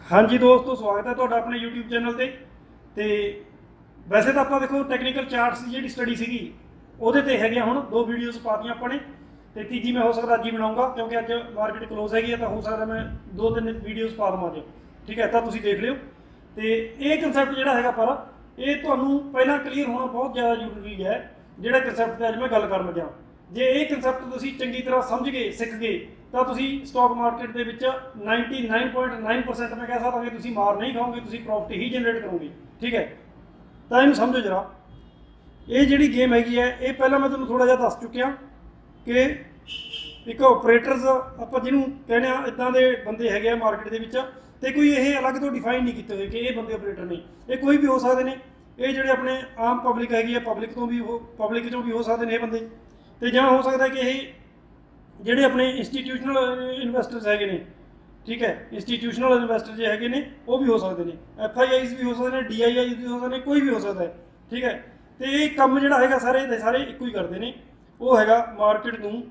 हाँ जी दोस्तों, स्वागत है ਤੁਹਾਡਾ ਆਪਣੇ YouTube ਚੈਨਲ ਤੇ ਵੈਸੇ ਤਾਂ ਆਪਾਂ ਦੇਖੋ ਟੈਕਨੀਕਲ ਚਾਰਟਸ ਦੀ ਜਿਹੜੀ ਸਟੱਡੀ ਸੀਗੀ ਉਹਦੇ ਤੇ ਹੈਗੇ ਹੁਣ ਦੋ ਵੀਡੀਓਜ਼ ਪਾਤੀਆਂ ਆਪਾਂ ਨੇ ਤੇ ਤੀਜੀ ਮੈਂ ਹੋ ਸਕਦਾ ਅੱਜ ਹੀ ਬਣਾਉਂਗਾ ਕਿਉਂਕਿ ਅੱਜ ਮਾਰਕੀਟ ਕਲੋਜ਼ ਹੈਗੀ ਹੈ ਤਾਂ ਹੋ ਸਕਦਾ ਮੈਂ ਦੋ ਤਿੰਨ ਵੀਡੀਓਜ਼ ਪਾ ਦਵਾਂ ਅੱਜ। ਠੀਕ ਹੈ, ਤਾਂ ਤੁਸੀਂ ਦੇਖ ਲਿਓ। ਤੇ ਇਹ ਕਨਸੈਪਟ ਜਿਹੜਾ ਹੈਗਾ ਪਰ ਇਹ ਤੁਹਾਨੂੰ ਪਹਿਲਾਂ ਕਲੀਅਰ ਹੋਣਾ ਬਹੁਤ ਜ਼ਿਆਦਾ ਜ਼ਰੂਰੀ ਹੈ। ਜਿਹੜਾ ਕਨਸੈਪਟ ਤੇ ਅੱਜ ਮੈਂ ਗੱਲ ਕਰਨ ਲੱਗਿਆ, ਜੇ ਇਹ ਕਨਸੈਪਟ ਤੁਸੀਂ ਚੰਗੀ ਤਰ੍ਹਾਂ ਸਮਝ ਗਏ ਸਿੱਖ ਗਏ ਤਾਂ ਤੁਸੀਂ ਸਟਾਕ ਮਾਰਕੀਟ ਦੇ ਵਿੱਚ 99.9% ਮੈਂ ਕਹਿ ਸਕਦਾ ਕਿ ਤੁਸੀਂ ਮਾਰ ਨਹੀਂ ਖਾਓਗੇ, ਤੁਸੀਂ ਪ੍ਰੋਫਿਟ ਹੀ ਜਨਰੇਟ ਕਰੋਗੇ। ਠੀਕ ਹੈ, ਤਾਂ ਇਹਨੂੰ ਸਮਝੋ ਜਰਾ। ਇਹ ਜਿਹੜੀ ਗੇਮ ਹੈਗੀ ਹੈ ਇਹ ਪਹਿਲਾਂ ਮੈਂ ਤੁਹਾਨੂੰ ਥੋੜਾ ਜਿਹਾ ਦੱਸ ਚੁੱਕਿਆ ਕਿ ਇੱਕ ਆਪਰੇਟਰਸ ਆਪਾਂ ਜਿਹਨੂੰ ਕਹਿੰਦੇ ਆ, ਇੱਦਾਂ ਦੇ ਬੰਦੇ ਹੈਗੇ ਆ ਮਾਰਕੀਟ ਦੇ ਵਿੱਚ ਤੇ ਕੋਈ ਇਹ ਅਲੱਗ ਤੋਂ ਡਿਫਾਈਨ ਨਹੀਂ ਕੀਤੇ ਹੋਏ ਕਿ ਇਹ ਬੰਦੇ ਆਪਰੇਟਰ ਨੇ। ਇਹ ਕੋਈ ਵੀ ਹੋ ਸਕਦੇ ਨੇ। ਇਹ ਜਿਹੜੇ ਆਪਣੇ ਆਮ ਪਬਲਿਕ ਹੈਗੀ ਹੈ, ਪਬਲਿਕ ਚੋਂ ਵੀ ਹੋ ਸਕਦੇ ਨੇ ਇਹ ਬੰਦੇ, ਤੇ ਜਾਂ ਹੋ ਸਕਦਾ ਕਿ ਇਹ ਜਿਹੜੇ ਆਪਣੇ ਇੰਸਟੀਟਿਊਸ਼ਨਲ ਇਨਵੈਸਟਰਸ ਹੈਗੇ ਨੇ। ਠੀਕ ਹੈ, ਇੰਸਟੀਟਿਊਸ਼ਨਲ ਇਨਵੈਸਟਰ ਜੇ ਹੈਗੇ ਨੇ ਉਹ ਵੀ ਹੋ ਸਕਦੇ ਨੇ, FIIs ਵੀ ਹੋ ਸਕਦੇ ਨੇ, DIIs ਵੀ ਹੋ ਸਕਦੇ ਨੇ, ਕੋਈ ਵੀ ਹੋ ਸਕਦਾ ਹੈ। ਠੀਕ ਹੈ, ਤੇ ਇਹ ਕੰਮ ਜਿਹੜਾ ਹੈਗਾ ਸਾਰੇ ਦੇ ਸਾਰੇ ਇੱਕੋ ਹੀ ਕਰਦੇ ਨੇ, ਉਹ ਹੈਗਾ ਮਾਰਕੀਟ ਨੂੰ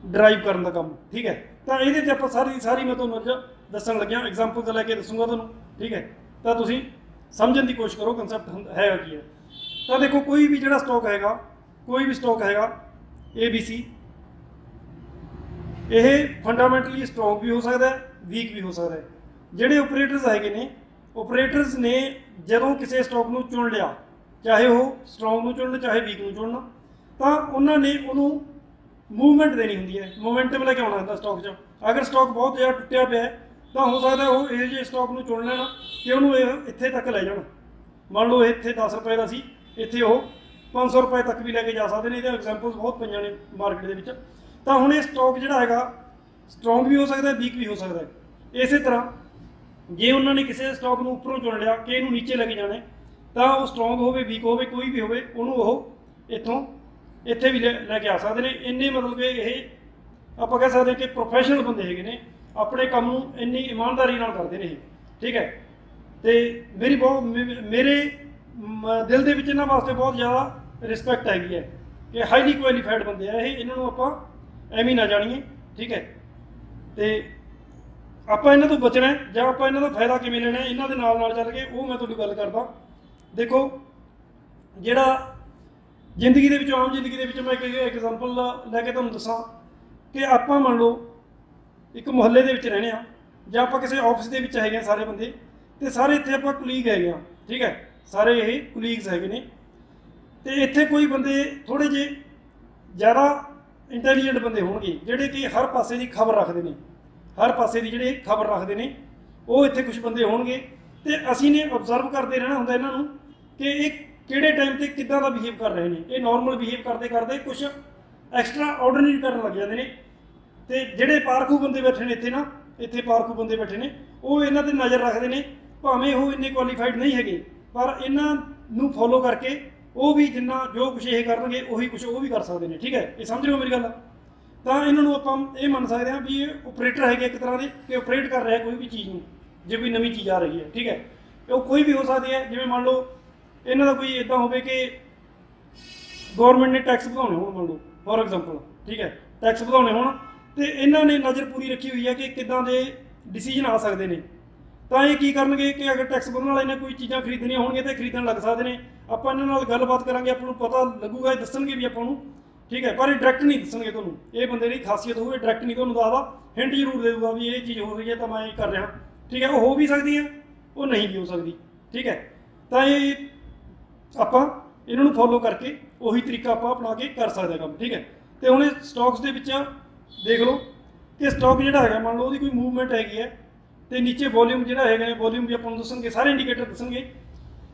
ਡਰਾਈਵ ਕਰਨ ਦਾ ਕੰਮ। ਠੀਕ ਹੈ, ਤਾਂ ਇਹਦੇ 'ਤੇ ਆਪਾਂ ਸਾਰੀ ਮੈਂ ਤੁਹਾਨੂੰ ਅੱਜ ਦੱਸਣ ਲੱਗਿਆ, ਐਗਜ਼ਾਮਪਲ ਲੈ ਕੇ ਦੱਸੂਗਾ ਤੁਹਾਨੂੰ। ਠੀਕ ਹੈ, ਤਾਂ ਤੁਸੀਂ ਸਮਝਣ ਦੀ ਕੋਸ਼ਿਸ਼ ਕਰੋ ਕਨਸੈਪਟ ਹੈਗਾ ਕੀ ਹੈ। ਤਾਂ ਦੇਖੋ ਕੋਈ ਵੀ ਜਿਹੜਾ ਸਟਾਕ ਹੈਗਾ ABC, ਇਹ ਫੰਡਾਮੈਂਟਲੀ ਸਟਰੋਂਗ ਵੀ ਹੋ ਸਕਦਾ ਹੈ, ਵੀਕ ਵੀ ਹੋ ਸਕਦਾ ਹੈ। ਜਿਹੜੇ ਆਪਰੇਟਰਸ ਹੈਗੇ ਨੇ, ਆਪਰੇਟਰਸ ਨੇ ਜਦੋਂ ਕਿਸੇ ਸਟਾਕ ਨੂੰ ਚੁਣ ਲਿਆ, ਚਾਹੇ ਉਹ ਸਟਰੋਂਗ ਨੂੰ ਚੁਣਨ ਚਾਹੇ ਵੀਕ ਨੂੰ ਚੁਣਨ, ਤਾਂ ਉਹਨਾਂ ਨੇ ਉਹਨੂੰ ਮੂਵਮੈਂਟ ਦੇਣੀ ਹੁੰਦੀ ਹੈ, ਮੋਮੈਂਟਮ ਲੈ ਕੇ ਆਉਣਾ ਹੁੰਦਾ ਸਟਾਕ 'ਚ। ਅਗਰ ਸਟਾਕ ਬਹੁਤ ਜ਼ਿਆਦਾ ਟੁੱਟਿਆ ਪਿਆ ਹੈ ਤਾਂ ਹੋ ਸਕਦਾ ਉਹ ਇਹ ਜਿਹੇ ਸਟਾਕ ਨੂੰ ਚੁਣ ਲੈਣ ਕਿ ਉਹਨੂੰ ਇਹ ਇੱਥੇ ਤੱਕ ਲੈ ਜਾਣ। ਮੰਨ ਲਓ ਇੱਥੇ 10 ਰੁਪਏ ਦਾ ਸੀ, ਇੱਥੇ ਉਹ 500 ਰੁਪਏ ਤੱਕ ਵੀ ਲੈ ਕੇ ਜਾ ਸਕਦੇ ਨੇ। ਇਹਦੇ ਐਗਜ਼ਾਮਪਲਸ ਬਹੁਤ ਪਈਆਂ ਨੇ ਮਾਰਕੀਟ ਦੇ ਵਿੱਚ। ਤਾਂ ਹੁਣ ਇਹ ਸਟਾਕ ਜਿਹੜਾ ਹੈਗਾ ਸਟਰੋਂਗ ਵੀ ਹੋ ਸਕਦਾ, ਵੀਕ ਵੀ ਹੋ ਸਕਦਾ ਹੈ। ਇਸੇ ਤਰ੍ਹਾਂ ਜੇ ਉਹਨਾਂ ਨੇ ਕਿਸੇ ਸਟਾਕ ਨੂੰ ਉੱਪਰੋਂ ਚੁਣ ਲਿਆ ਕਿ ਇਹਨੂੰ ਨੀਚੇ ਲੈ ਕੇ ਜਾਣਾ, ਤਾਂ ਉਹ ਸਟਰੋਂਗ ਹੋਵੇ, ਵੀਕ ਹੋਵੇ, ਕੋਈ ਵੀ ਹੋਵੇ, ਉਹਨੂੰ ਉਹ ਇੱਥੇ ਵੀ ਲੈ ਕੇ ਆ ਸਕਦੇ ਨੇ। ਇੰਨੇ ਮਤਲਬ ਕਿ ਇਹ ਆਪਾਂ ਕਹਿ ਸਕਦੇ ਕਿ ਪ੍ਰੋਫੈਸ਼ਨਲ ਬੰਦੇ ਹੈਗੇ ਨੇ, ਆਪਣੇ ਕੰਮ ਨੂੰ ਇੰਨੀ ਇਮਾਨਦਾਰੀ ਨਾਲ ਕਰਦੇ ਨੇ ਇਹ। ਠੀਕ ਹੈ, ਤੇ ਮੇਰੇ ਦਿਲ ਦੇ ਵਿੱਚ ਇਹਨਾਂ ਵਾਸਤੇ ਬਹੁਤ ਜ਼ਿਆਦਾ ਰਿਸਪੈਕਟ ਹੈਗੀ ਹੈ ਕਿ ਹਾਈਲੀ ਕੁਆਲੀਫਾਈਡ ਬੰਦੇ ਆ ਇਹ। ਇਹਨਾਂ ਨੂੰ ਆਪਾਂ ਐਵੇਂ ਨਾ ਜਾਣੀਏ। ਠੀਕ ਹੈ, ਤੇ ਆਪਾਂ ਇਹਨਾਂ ਤੋਂ ਬਚਣਾ ਜਾਂ ਆਪਾਂ ਇਹਨਾਂ ਦਾ ਫਾਇਦਾ ਕਿਵੇਂ ਲੈਣਾ, ਇਹਨਾਂ ਦੇ ਨਾਲ ਚੱਲ ਕੇ ਉਹ ਮੈਂ ਤੁਹਾਡੀ ਗੱਲ ਕਰਦਾ। ਦੇਖੋ ਜਿਹੜਾ ਜ਼ਿੰਦਗੀ ਦੇ ਵਿੱਚ, ਆਮ ਜ਼ਿੰਦਗੀ ਦੇ ਵਿੱਚ ਮੈਂ ਇੱਕ ਐਗਜ਼ਾਮਪਲ ਲੈ ਕੇ ਤੁਹਾਨੂੰ ਦੱਸਾਂ ਕਿ ਆਪਾਂ ਮੰਨ ਲਓ ਇੱਕ ਮੁਹੱਲੇ ਦੇ ਵਿੱਚ ਰਹਿੰਦੇ ਹਾਂ ਜਾਂ ਆਪਾਂ ਕਿਸੇ ਆਫਿਸ ਦੇ ਵਿੱਚ ਹੈਗੇ ਹਾਂ ਸਾਰੇ ਬੰਦੇ, ਤੇ ਸਾਰੇ ਇੱਥੇ ਆਪਾਂ ਕੁਲੀਗ ਹੈਗੇ ਹਾਂ। ਠੀਕ ਹੈ, ਸਾਰੇ ਇਹ ਕੁਲੀਗਸ ਹੈਗੇ ਨੇ, ਤੇ ਇੱਥੇ ਕੋਈ ਬੰਦੇ ਥੋੜ੍ਹੇ ਜਿਹੇ ਜ਼ਿਆਦਾ ਇੰਟੈਲੀਜੈਂਟ ਬੰਦੇ ਹੋਣਗੇ ਜਿਹੜੇ ਕਿ ਹਰ ਪਾਸੇ ਦੀ ਖਬਰ ਰੱਖਦੇ ਨੇ, ਉਹ ਇੱਥੇ ਕੁਝ ਬੰਦੇ ਹੋਣਗੇ। ਤੇ ਅਸੀਂ ਨੇ ਓਬਜ਼ਰਵ ਕਰਦੇ ਰਹਿਣਾ ਹੁੰਦਾ ਇਹਨਾਂ ਨੂੰ ਕਿ ਇਹ ਕਿਹੜੇ ਟਾਈਮ 'ਤੇ ਕਿੱਦਾਂ ਦਾ ਬਿਹੇਵ ਕਰ ਰਹੇ ਨੇ। ਇਹ ਨਾਰਮਲ ਬਿਹੇਵ ਕਰਦੇ ਕੁਝ ਐਕਸਟਰਾ ਆਰਡੀਨਰੀ ਕਰਨ ਲੱਗ ਜਾਂਦੇ ਨੇ। ਤੇ ਜਿਹੜੇ ਪਾਰਖੂ ਬੰਦੇ ਬੈਠੇ ਨੇ ਇੱਥੇ ਪਾਰਖੂ ਬੰਦੇ ਬੈਠੇ ਨੇ, ਉਹ ਇਹਨਾਂ 'ਤੇ ਨਜ਼ਰ ਰੱਖਦੇ ਨੇ, ਭਾਵੇਂ ਉਹ ਇੰਨੇ ਕੁਆਲੀਫਾਈਡ ਨਹੀਂ ਹੈਗੇ, ਪਰ ਇਹਨਾਂ ਨੂੰ ਫੋਲੋ ਕਰਕੇ ਉਹ ਵੀ ਜਿੰਨਾ ਜੋ ਕੁਛ ਇਹ ਕਰਨਗੇ ਉਹੀ ਕੁਛ ਉਹ ਵੀ ਕਰ ਸਕਦੇ ਨੇ। ਠੀਕ ਹੈ, ਇਹ ਸਮਝ ਰਹੇ ਹੋ ਮੇਰੀ ਗੱਲ? ਤਾਂ ਇਹਨਾਂ ਨੂੰ ਆਪਾਂ ਇਹ ਮੰਨ ਸਕਦੇ ਹਾਂ ਵੀ ਇਹ ਆਪਰੇਟਰ ਹੈਗੇ ਇੱਕ ਤਰ੍ਹਾਂ ਦੇ, ਕਿ ਆਪਰੇਟ ਕਰ ਰਿਹਾ ਕੋਈ ਵੀ ਚੀਜ਼ ਨੂੰ, ਜੇ ਕੋਈ ਨਵੀਂ ਚੀਜ਼ ਆ ਰਹੀ ਹੈ। ਠੀਕ ਹੈ, ਉਹ ਕੋਈ ਵੀ ਹੋ ਸਕਦੀ ਹੈ। ਜਿਵੇਂ ਮੰਨ ਲਓ ਇਹਨਾਂ ਦਾ ਕੋਈ ਇੱਦਾਂ ਹੋਵੇ ਕਿ ਗੌਰਮੈਂਟ ਨੇ ਟੈਕਸ ਵਧਾਉਣੇ ਹੋਣ, ਮੰਨ ਲਓ ਫੋਰ ਐਗਜ਼ਾਮਪਲ। ਠੀਕ ਹੈ, ਟੈਕਸ ਵਧਾਉਣੇ ਹੋਣ ਤੇ ਇਹਨਾਂ ਨੇ ਨਜ਼ਰ ਪੂਰੀ ਰੱਖੀ ਹੋਈ ਹੈ ਕਿ ਕਿੱਦਾਂ ਦੇ ਡਿਸੀਜਨ ਆ ਸਕਦੇ ਨੇ। ਤਾਂ ਇਹ ਕੀ ਕਰਨਗੇ ਕਿ ਅਗਰ ਟੈਕਸ ਵਧਣ ਵਾਲੇ ਨੇ ਕੋਈ ਚੀਜ਼ਾਂ ਖਰੀਦਣੀਆਂ ਹੋਣਗੀਆਂ ਤਾਂ ਖਰੀਦਣ ਲੱਗ ਸਕਦੇ ਨੇ। ਆਪਾਂ ਇਹਨਾਂ ਨਾਲ ਗੱਲਬਾਤ ਕਰਾਂਗੇ, ਆਪਾਂ ਨੂੰ ਪਤਾ ਲੱਗੂਗਾ, ਇਹ ਦੱਸਣਗੇ ਵੀ ਆਪਾਂ ਨੂੰ। ਠੀਕ ਹੈ, ਪਰ ਇਹ ਡਾਇਰੈਕਟ ਨਹੀਂ ਦੱਸਣਗੇ ਤੁਹਾਨੂੰ। ਇਹ ਬੰਦੇ ਦੀ ਖਾਸੀਅਤ ਹੋਵੇ, ਡਾਇਰੈਕਟ ਨਹੀਂ ਤੁਹਾਨੂੰ ਦੱਸਦਾ, ਹਿੰਟ ਜ਼ਰੂਰ ਦੇ ਦੂਗਾ ਵੀ ਇਹ ਚੀਜ਼ ਹੋ ਰਹੀ ਹੈ ਤਾਂ ਮੈਂ ਇਹ ਕਰ ਰਿਹਾ। ਠੀਕ ਹੈ, ਉਹ ਹੋ ਵੀ ਸਕਦੀ ਹੈ, ਉਹ ਨਹੀਂ ਵੀ ਹੋ ਸਕਦੀ। ਠੀਕ ਹੈ, ਤਾਂ ਇਹ ਆਪਾਂ ਇਹਨਾਂ ਨੂੰ ਫੋਲੋ ਕਰਕੇ ਉਹੀ ਤਰੀਕਾ ਆਪਾਂ ਅਪਣਾ ਕੇ ਕਰ ਸਕਦੇ ਕੰਮ। ਠੀਕ ਹੈ, ਤੇ ਹੁਣ ਇਹ ਸਟਾਕਸ ਦੇ ਵਿੱਚ ਦੇਖ ਲਓ ਕਿ ਸਟਾਕ ਜਿਹੜਾ ਹੈਗਾ ਮੰਨ ਲਓ ਉਹਦੀ ਕੋਈ ਮੂਵਮੈਂਟ ਹੈਗੀ ਹੈ, ਤੇ ਨੀਚੇ ਵੋਲਿਊਮ ਜਿਹੜਾ ਹੈਗਾ ਨੇ, ਵੋਲਿਊਮ ਵੀ ਆਪਾਂ ਨੂੰ ਦੱਸਣਗੇ, ਸਾਰੇ ਇੰਡੀਕੇਟਰ ਦੱਸਣਗੇ।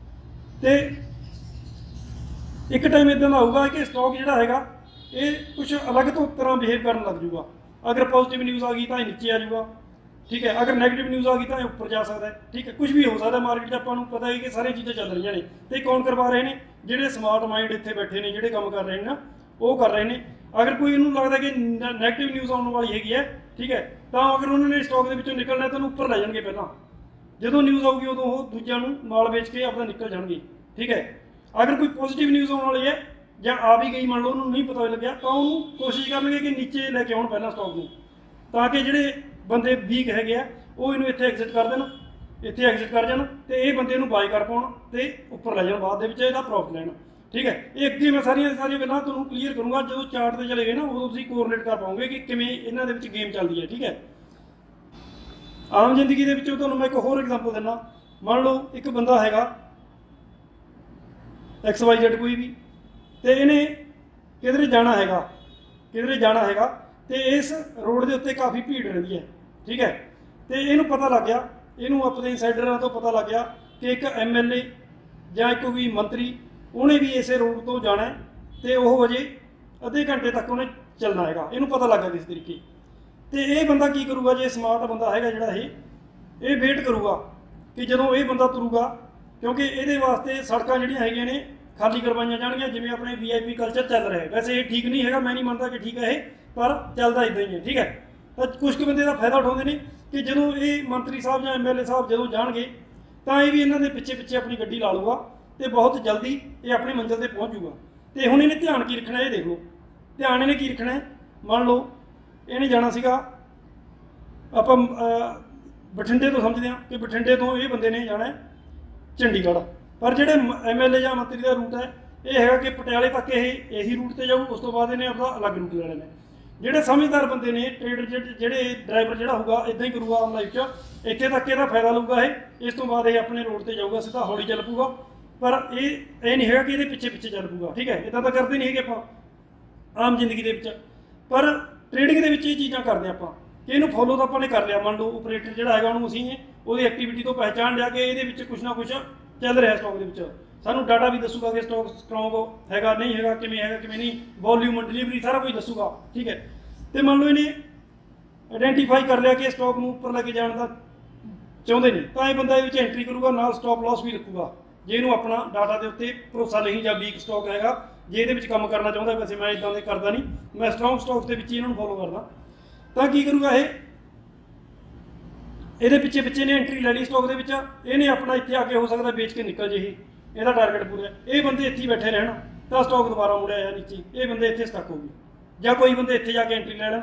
ਤੇ ਇੱਕ ਟਾਈਮ ਇੱਦਾਂ ਦਾ ਆਊਗਾ ਕਿ ਸਟਾਕ ਜਿਹੜਾ ਹੈਗਾ ਇਹ ਕੁਝ ਅਲੱਗ ਤੋਂ ਤਰ੍ਹਾਂ ਬਿਹੇਵ ਕਰਨ ਲੱਗ ਜੂਗਾ। ਅਗਰ ਪੋਜ਼ੀਟਿਵ ਨਿਊਜ਼ ਆ ਗਈ ਤਾਂ ਇਹ ਨੀਚੇ ਆ ਜਾਊਗਾ। ਠੀਕ ਹੈ, ਅਗਰ ਨੈਗੇਟਿਵ ਨਿਊਜ਼ ਆ ਗਈ ਤਾਂ ਇਹ ਉੱਪਰ ਜਾ ਸਕਦਾ ਹੈ। ਠੀਕ ਹੈ, ਕੁਝ ਵੀ ਹੋ ਸਕਦਾ ਮਾਰਕੀਟ 'ਚ, ਆਪਾਂ ਨੂੰ ਪਤਾ ਹੈ ਕਿ ਸਾਰੀਆਂ ਚੀਜ਼ਾਂ ਚੱਲ ਰਹੀਆਂ ਨੇ। ਤੇ ਕੌਣ ਕਰਵਾ ਰਹੇ ਨੇ? ਜਿਹੜੇ ਸਮਾਰਟ ਮਾਈਂਡ ਇੱਥੇ ਬੈਠੇ ਨੇ, ਜਿਹੜੇ ਕੰਮ ਕਰ ਰਹੇ ਨੇ ਨਾ, ਉਹ ਕਰ ਰਹੇ ਨੇ। ਅਗਰ ਕੋਈ ਇਹਨੂੰ ਲੱਗਦਾ ਕਿ ਨੈਗੇਟਿਵ ਨਿਊਜ਼ ਆਉਣ ਵਾਲੀ ਹੈਗੀ ਹੈ, ਠੀਕ ਹੈ, ਤਾਂ ਅਗਰ ਉਹਨਾਂ ਨੇ ਸਟਾਕ ਦੇ ਵਿੱਚੋਂ ਨਿਕਲਣਾ ਤਾਂ ਉਹਨੂੰ ਉੱਪਰ ਲੈ ਜਾਣਗੇ ਪਹਿਲਾਂ। ਜਦੋਂ ਨਿਊਜ਼ ਆਊਗੀ ਉਦੋਂ ਉਹ ਦੂਜਿਆਂ ਨੂੰ ਮਾਲ ਵੇਚ ਕੇ ਆਪਣਾ ਨਿਕਲ ਜਾਣਗੇ। ਠੀਕ ਹੈ, ਅਗਰ ਕੋਈ ਪੋਜ਼ੀਟਿਵ ਨਿਊਜ਼ ਆਉਣ ਵਾਲੀ ਹੈ ਜਾਂ ਆ ਵੀ ਗਈ, ਮੰਨ ਲਓ ਉਹਨੂੰ ਨਹੀਂ ਪਤਾ ਲੱਗਿਆ, ਤਾਂ ਉਹਨੂੰ ਕੋਸ਼ਿਸ਼ ਕਰਨਗੇ ਕਿ ਨੀਚੇ ਲੈ ਕੇ ਆਉਣ ਪਹਿਲਾਂ ਸਟਾਕ ਨੂੰ, ਤਾਂ ਕਿ ਜਿਹੜੇ ਬੰਦੇ ਵੀਕ ਹੈਗੇ ਆ ਉਹ ਇਹਨੂੰ ਇੱਥੇ ਐਗਜ਼ਿਟ ਕਰ ਦੇਣ, ਇੱਥੇ ਐਗਜ਼ਿਟ ਕਰ ਜਾਣ ਤੇ ਇਹ ਬੰਦੇ ਨੂੰ ਬਾਈ ਕਰ ਪਾਉਣ ਤੇ ਉੱਪਰ ਲੈ ਜਾਣ, ਬਾਅਦ ਦੇ ਵਿੱਚ ਇਹਦਾ ਪ੍ਰੋਫਿਟ ਲੈਣ। ਠੀਕ ਹੈ, ਇਹ ਅੱਗੇ ਮੈਂ ਸਾਰੀਆਂ ਗੱਲਾਂ ਤੁਹਾਨੂੰ ਕਲੀਅਰ ਕਰੂੰਗਾ ਜਦੋਂ ਚਾਰਟ ਤੇ ਚਲੇ ਗਏ ਨਾ, ਉਦੋਂ ਤੁਸੀਂ ਕੋਰਿਲੇਟ ਕਰ ਪਾਓਗੇ ਕਿ ਕਿਵੇਂ ਇਹਨਾਂ ਦੇ ਵਿੱਚ ਗੇਮ ਚੱਲਦੀ ਹੈ। ਠੀਕ ਹੈ, ਆਮ ਜ਼ਿੰਦਗੀ ਦੇ ਵਿੱਚੋਂ ਤੁਹਾਨੂੰ ਮੈਂ ਇੱਕ ਹੋਰ ਐਗਜ਼ਾਮਪਲ ਦਿੰਦਾ। ਮੰਨ ਲਓ ਇੱਕ ਬੰਦਾ ਹੈਗਾ XYZ ਕੋਈ ਵੀ, ਤੇ ਇਹਨੇ ਕਿਧਰੇ ਜਾਣਾ ਹੈਗਾ ਤੇ ਇਸ ਰੋਡ ਦੇ ਉੱਤੇ ਕਾਫੀ ਭੀੜ ਰਹਿੰਦੀ ਹੈ। ਠੀਕ ਹੈ, ਤੇ ਇਹਨੂੰ ਪਤਾ ਲੱਗ ਗਿਆ, ਇਹਨੂੰ ਆਪਣੇ ਇਨਸਾਈਡਰਾਂ ਤੋਂ ਪਤਾ ਲੱਗ ਗਿਆ ਕਿ ਇੱਕ MLA ਜਾਂ ਇੱਕ ਕੋਈ ਮੰਤਰੀ ਉਹਨੇ ਵੀ ਇਸੇ ਰੋਡ ਤੋਂ ਜਾਣਾ ਹੈ ਤੇ ਉਹ ਅਜੇ ਅੱਧੇ ਘੰਟੇ ਤੱਕ ਉਹਨੇ ਚੱਲਣਾ ਹੈਗਾ, ਇਹਨੂੰ ਪਤਾ ਲੱਗ ਗਿਆ ਕਿਸ ਤਰੀਕੇ। ਤੇ ਇਹ ਬੰਦਾ ਕੀ ਕਰੂਗਾ, ਜੇ ਸਮਾਰਟ ਬੰਦਾ ਹੈਗਾ ਜਿਹੜਾ ਇਹ ਵੇਟ ਕਰੂਗਾ ਕਿ ਜਦੋਂ ਇਹ ਬੰਦਾ ਤੁਰੂਗਾ, ਕਿਉਂਕਿ ਇਹਦੇ ਵਾਸਤੇ ਸੜਕਾਂ ਜਿਹੜੀਆਂ ਹੈਗੀਆਂ ਨੇ ਖਾਲੀ ਕਰਵਾਈਆਂ ਜਾਣਗੀਆਂ, ਜਿਵੇਂ ਆਪਣੇ VIP ਕਲਚਰ ਚੱਲ ਰਿਹਾ ਹੈ। ਵੈਸੇ ਇਹ ਠੀਕ ਨਹੀਂ ਹੈਗਾ, ਮੈਂ ਨਹੀਂ ਮੰਨਦਾ ਕਿ ਠੀਕ ਹੈ ਇਹ, ਪਰ ਚੱਲਦਾ ਇਦਾਂ ਹੀ ਹੈ। ਠੀਕ ਹੈ, ਤਾਂ ਕੁਝ ਕੁ ਬੰਦੇ ਦਾ ਫਾਇਦਾ ਉਠਾਉਂਦੇ ਨੇ ਕਿ ਜਦੋਂ ਇਹ ਮੰਤਰੀ ਸਾਹਿਬ ਜਾਂ MLA ਸਾਹਿਬ ਜਦੋਂ ਜਾਣਗੇ ਤਾਂ ਇਹ ਵੀ ਇਹਨਾਂ ਦੇ ਪਿੱਛੇ ਆਪਣੀ ਗੱਡੀ ਲਾ ਲੂਗਾ ਤੇ ਬਹੁਤ ਜਲਦੀ ਇਹ ਆਪਣੀ ਮੰਜ਼ਿਲ ਤੇ ਪਹੁੰਚ ਜੂਗਾ। ਤੇ ਹੁਣ ਇਹਨੇ ਧਿਆਨ ਕੀ ਰੱਖਣਾ, ਇਹ ਦੇਖ ਲਓ ਧਿਆਨ ਇਹਨੇ ਕੀ ਰੱਖਣਾ। ਮੰਨ ਲਓ ਇਹਨੇ ਜਾਣਾ ਸੀਗਾ, ਆਪਾਂ ਬਠਿੰਡੇ ਤੋਂ ਸਮਝਦੇ ਹਾਂ ਕਿ ਬਠਿੰਡੇ ਤੋਂ ਇਹ ਬੰਦੇ ਨੇ ਜਾਣਾ ਚੰਡੀਗੜ੍ਹ, ਪਰ ਜਿਹੜੇ MLA ਜਾਂ ਮੰਤਰੀ ਦਾ ਰੂਟ ਹੈ ਇਹ ਹੈਗਾ ਕਿ ਪਟਿਆਲੇ ਤੱਕ ਇਹ ਇਹੀ ਰੂਟ ਤੇ ਜਾਊ, ਉਸ ਤੋਂ ਬਾਅਦ ਇਹਨੇ ਆਪਣਾ ਅਲੱਗ ਰੂਟ ਲੈਣੇ ਨੇ। ਜਿਹੜੇ ਸਮਝਦਾਰ ਬੰਦੇ ਨੇ, ਟ੍ਰੇਡਰ ਜਿਹੜੇ ਡਰਾਈਵਰ ਜਿਹੜਾ ਹੋਊਗਾ ਇਦਾਂ ਹੀ ਕਰੂਗਾ ਆਮ ਲਾਈਫ 'ਚ, ਇੱਥੇ ਤੱਕ ਇਹਦਾ ਫਾਇਦਾ ਲਊਗਾ ਇਹ, ਇਸ ਤੋਂ ਬਾਅਦ ਇਹ ਆਪਣੇ ਰੋਡ ਤੇ ਜਾਊਗਾ, ਸਿੱਧਾ ਹੌਲੀ ਚੱਲ ਪਊਗਾ। ਪਰ ਇਹ ਨਹੀਂ ਹੈਗਾ ਕਿ ਇਹਦੇ ਪਿੱਛੇ ਚੱਲ ਪਊਗਾ। ਠੀਕ ਹੈ, ਇੱਦਾਂ ਤਾਂ ਕਰਦੇ ਨਹੀਂ ਹੈਗੇ ਆਪਾਂ ਆਮ ਜ਼ਿੰਦਗੀ ਦੇ ਵਿੱਚ, ਪਰ ਟ੍ਰੇਡਿੰਗ ਦੇ ਵਿੱਚ ਇਹ ਚੀਜ਼ਾਂ ਕਰਦੇ ਆਪਾਂ ਕਿ ਇਹਨੂੰ ਫੋਲੋ ਤਾਂ ਆਪਾਂ ਨੇ ਕਰ ਲਿਆ। ਮੰਨ ਲਓ ਓਪਰੇਟਰ ਜਿਹੜਾ ਹੈਗਾ ਉਹਨੂੰ ਅਸੀਂ ਉਹਦੀ ਐਕਟੀਵਿਟੀ ਤੋਂ ਪਹਿਚਾਣ ਲਿਆ ਕਿ ਇਹਦੇ ਵਿੱਚ ਕੁਛ ਨਾ ਕੁਛ ਚੱਲ ਰਿਹਾ ਸਟਾਕ ਦੇ ਵਿੱਚ, ਸਾਨੂੰ ਡਾਟਾ ਵੀ ਦੱਸੂਗਾ ਕਿ ਸਟਾਕ ਸਟਰੋਂਗ ਹੈਗਾ ਨਹੀਂ ਹੈਗਾ, ਕਿਵੇਂ ਹੈਗਾ ਕਿਵੇਂ ਨਹੀਂ, ਵੋਲਿਊਮ ਡਿਲੀਵਰੀ ਸਾਰਾ ਕੁਝ ਦੱਸੂਗਾ। ਠੀਕ ਹੈ, ਤੇ ਮੰਨ ਲਓ ਇਹਨੇ ਆਇਡੈਂਟੀਫਾਈ ਕਰ ਲਿਆ ਕਿ ਸਟਾਕ ਨੂੰ ਉੱਪਰ ਲੈ ਕੇ ਜਾਣ ਦਾ ਚਾਹੁੰਦੇ ਨੇ, ਤਾਂ ਇਹ ਬੰਦਾ ਇਹ ਵਿੱਚ ਐਂਟਰੀ ਕਰੂਗਾ, ਨਾਲ ਸਟਾਪ ਲਾਸ ਵੀ ਰੱਖੂਗਾ ਜੇ ਇਹਨੂੰ ਆਪਣਾ ਡਾਟਾ ਦੇ ਉੱਤੇ ਭਰੋਸਾ ਨਹੀਂ ਜਾਂ ਵੀਕ ਸਟਾਕ ਹੈਗਾ, ਜੇ ਇਹਦੇ ਵਿੱਚ ਕੰਮ ਕਰਨਾ ਚਾਹੁੰਦਾ। ਵੈਸੇ ਮੈਂ ਇਦਾਂ ਦੇ ਕਰਦਾ ਨਹੀਂ, ਮੈਂ ਸਟਰੋਂਗ ਸਟਾਕ ਦੇ ਵਿੱਚ ਹੀ ਇਹਨਾਂ ਨੂੰ ਫੋਲੋ ਕਰਦਾ। ਤਾਂ ਕੀ ਕਰੂਗਾ ਇਹਦੇ ਪਿੱਛੇ ਨੇ ਐਂਟਰੀ ਲੈ ਲਈ ਸਟਾਕ ਦੇ ਵਿੱਚ, ਇਹਨੇ ਆਪਣਾ ਇੱਥੇ ਆ ਕੇ ਹੋ ਸਕਦਾ ਵੇਚ ਕੇ ਨਿਕਲ ਜੇ, ਇਹਦਾ ਟਾਰਗੇਟ ਪੂਰਾ। ਇਹ ਬੰਦੇ ਇੱਥੇ ਹੀ ਬੈਠੇ ਰਹਿਣ ਤਾਂ ਸਟਾਕ ਦੁਬਾਰਾ ਮੁੜਿਆ ਜਾਂ ਨੀਚੇ, ਇਹ ਬੰਦੇ ਇੱਥੇ ਸਟਕ ਹੋ ਗਏ, ਜਾਂ ਕੋਈ ਬੰਦੇ ਇੱਥੇ ਜਾ ਕੇ ਐਂਟਰੀ ਲੈ ਲੈਣ।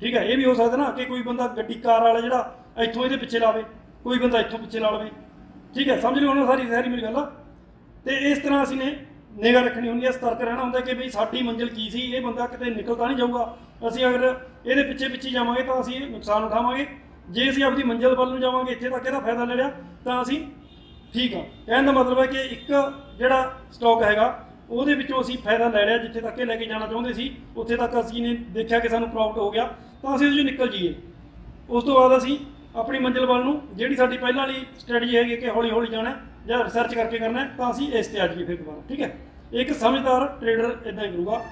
ਠੀਕ ਹੈ, ਇਹ ਵੀ ਹੋ ਸਕਦਾ ਨਾ ਕਿ ਕੋਈ ਬੰਦਾ ਗੱਡੀ ਕਾਰ ਵਾਲਾ ਜਿਹੜਾ ਇੱਥੋਂ ਇਹਦੇ ਪਿੱਛੇ ਲਾਵੇ, ਕੋਈ ਬੰਦਾ ਇੱਥੋਂ ਪਿੱਛੇ ਲਾ ਲਵੇ। ਠੀਕ ਹੈ, ਸਮਝ ਲਿਓ ਹੁਣ ਸਾਰੀ ਮੇਰੀ ਗੱਲ ਆ। ਤੇ ਇਸ ਤਰ੍ਹਾਂ ਅਸੀਂ ਨੇ ਨਿਗਾਹ ਰੱਖਣੀ ਹੁੰਦੀ ਹੈ, ਸਤਰਕ ਰਹਿਣਾ ਹੁੰਦਾ ਕਿ ਬਈ ਸਾਡੀ ਮੰਜ਼ਿਲ ਕੀ ਸੀ, ਇਹ ਬੰਦਾ ਕਿਤੇ ਨਿਕਲ ਤਾਂ ਨਹੀਂ ਜਾਊਗਾ। ਅਸੀਂ ਅਗਰ ਇਹਦੇ ਪਿੱਛੇ ਜਾਵਾਂਗੇ ਤਾਂ ਅਸੀਂ ਨੁਕਸਾਨ ਉਠਾਵਾਂਗੇ, ਜੇ ਅਸੀਂ ਆਪਣੀ ਮੰਜ਼ਿਲ ਵੱਲ ਨੂੰ ਜਾਵਾਂਗੇ, ਇੱਥੇ ਤੱਕ ਇਹਦਾ ਫਾਇਦਾ ਲੈ ਲਿਆ ਤਾਂ ਅਸੀਂ ਠੀਕ ਆ। ਕਹਿਣ ਦਾ ਮਤਲਬ ਹੈ ਕਿ ਇੱਕ ਜਿਹੜਾ ਸਟਾਕ ਹੈਗਾ ਉਹਦੇ ਵਿੱਚੋਂ ਅਸੀਂ ਫਾਇਦਾ ਲੈ ਲਿਆ, ਜਿੱਥੇ ਤੱਕ ਇਹ ਲੈ ਕੇ ਜਾਣਾ ਚਾਹੁੰਦੇ ਸੀ ਉੱਥੇ ਤੱਕ ਅਸੀਂ ਨੇ ਦੇਖਿਆ ਕਿ ਸਾਨੂੰ ਪ੍ਰੋਫਿਟ ਹੋ ਗਿਆ, ਤਾਂ ਅਸੀਂ ਉਹਦੇ 'ਚੋਂ ਨਿਕਲ ਜਾਈਏ। ਉਸ ਤੋਂ ਬਾਅਦ ਅਸੀਂ ਆਪਣੀ ਮੰਜ਼ਿਲ ਵੱਲ ਨੂੰ, ਜਿਹੜੀ ਸਾਡੀ ਪਹਿਲਾਂ ਵਾਲੀ ਸਟ੍ਰੈਟਜੀ ਹੈਗੀ ਕਿ ਹੌਲੀ ਹੌਲੀ ਜਾਣਾ ਜਾਂ ਰਿਸਰਚ ਕਰਕੇ ਕਰਨਾ, ਤਾਂ ਅਸੀਂ ਇਸ 'ਤੇ ਆ ਜਾਈਏ ਫਿਰ ਦੁਬਾਰਾ। ਠੀਕ ਹੈ, ਇੱਕ ਸਮਝਦਾਰ ਟ੍ਰੇਡਰ ਇੱਦਾਂ ਹੀ ਕਰੂਗਾ।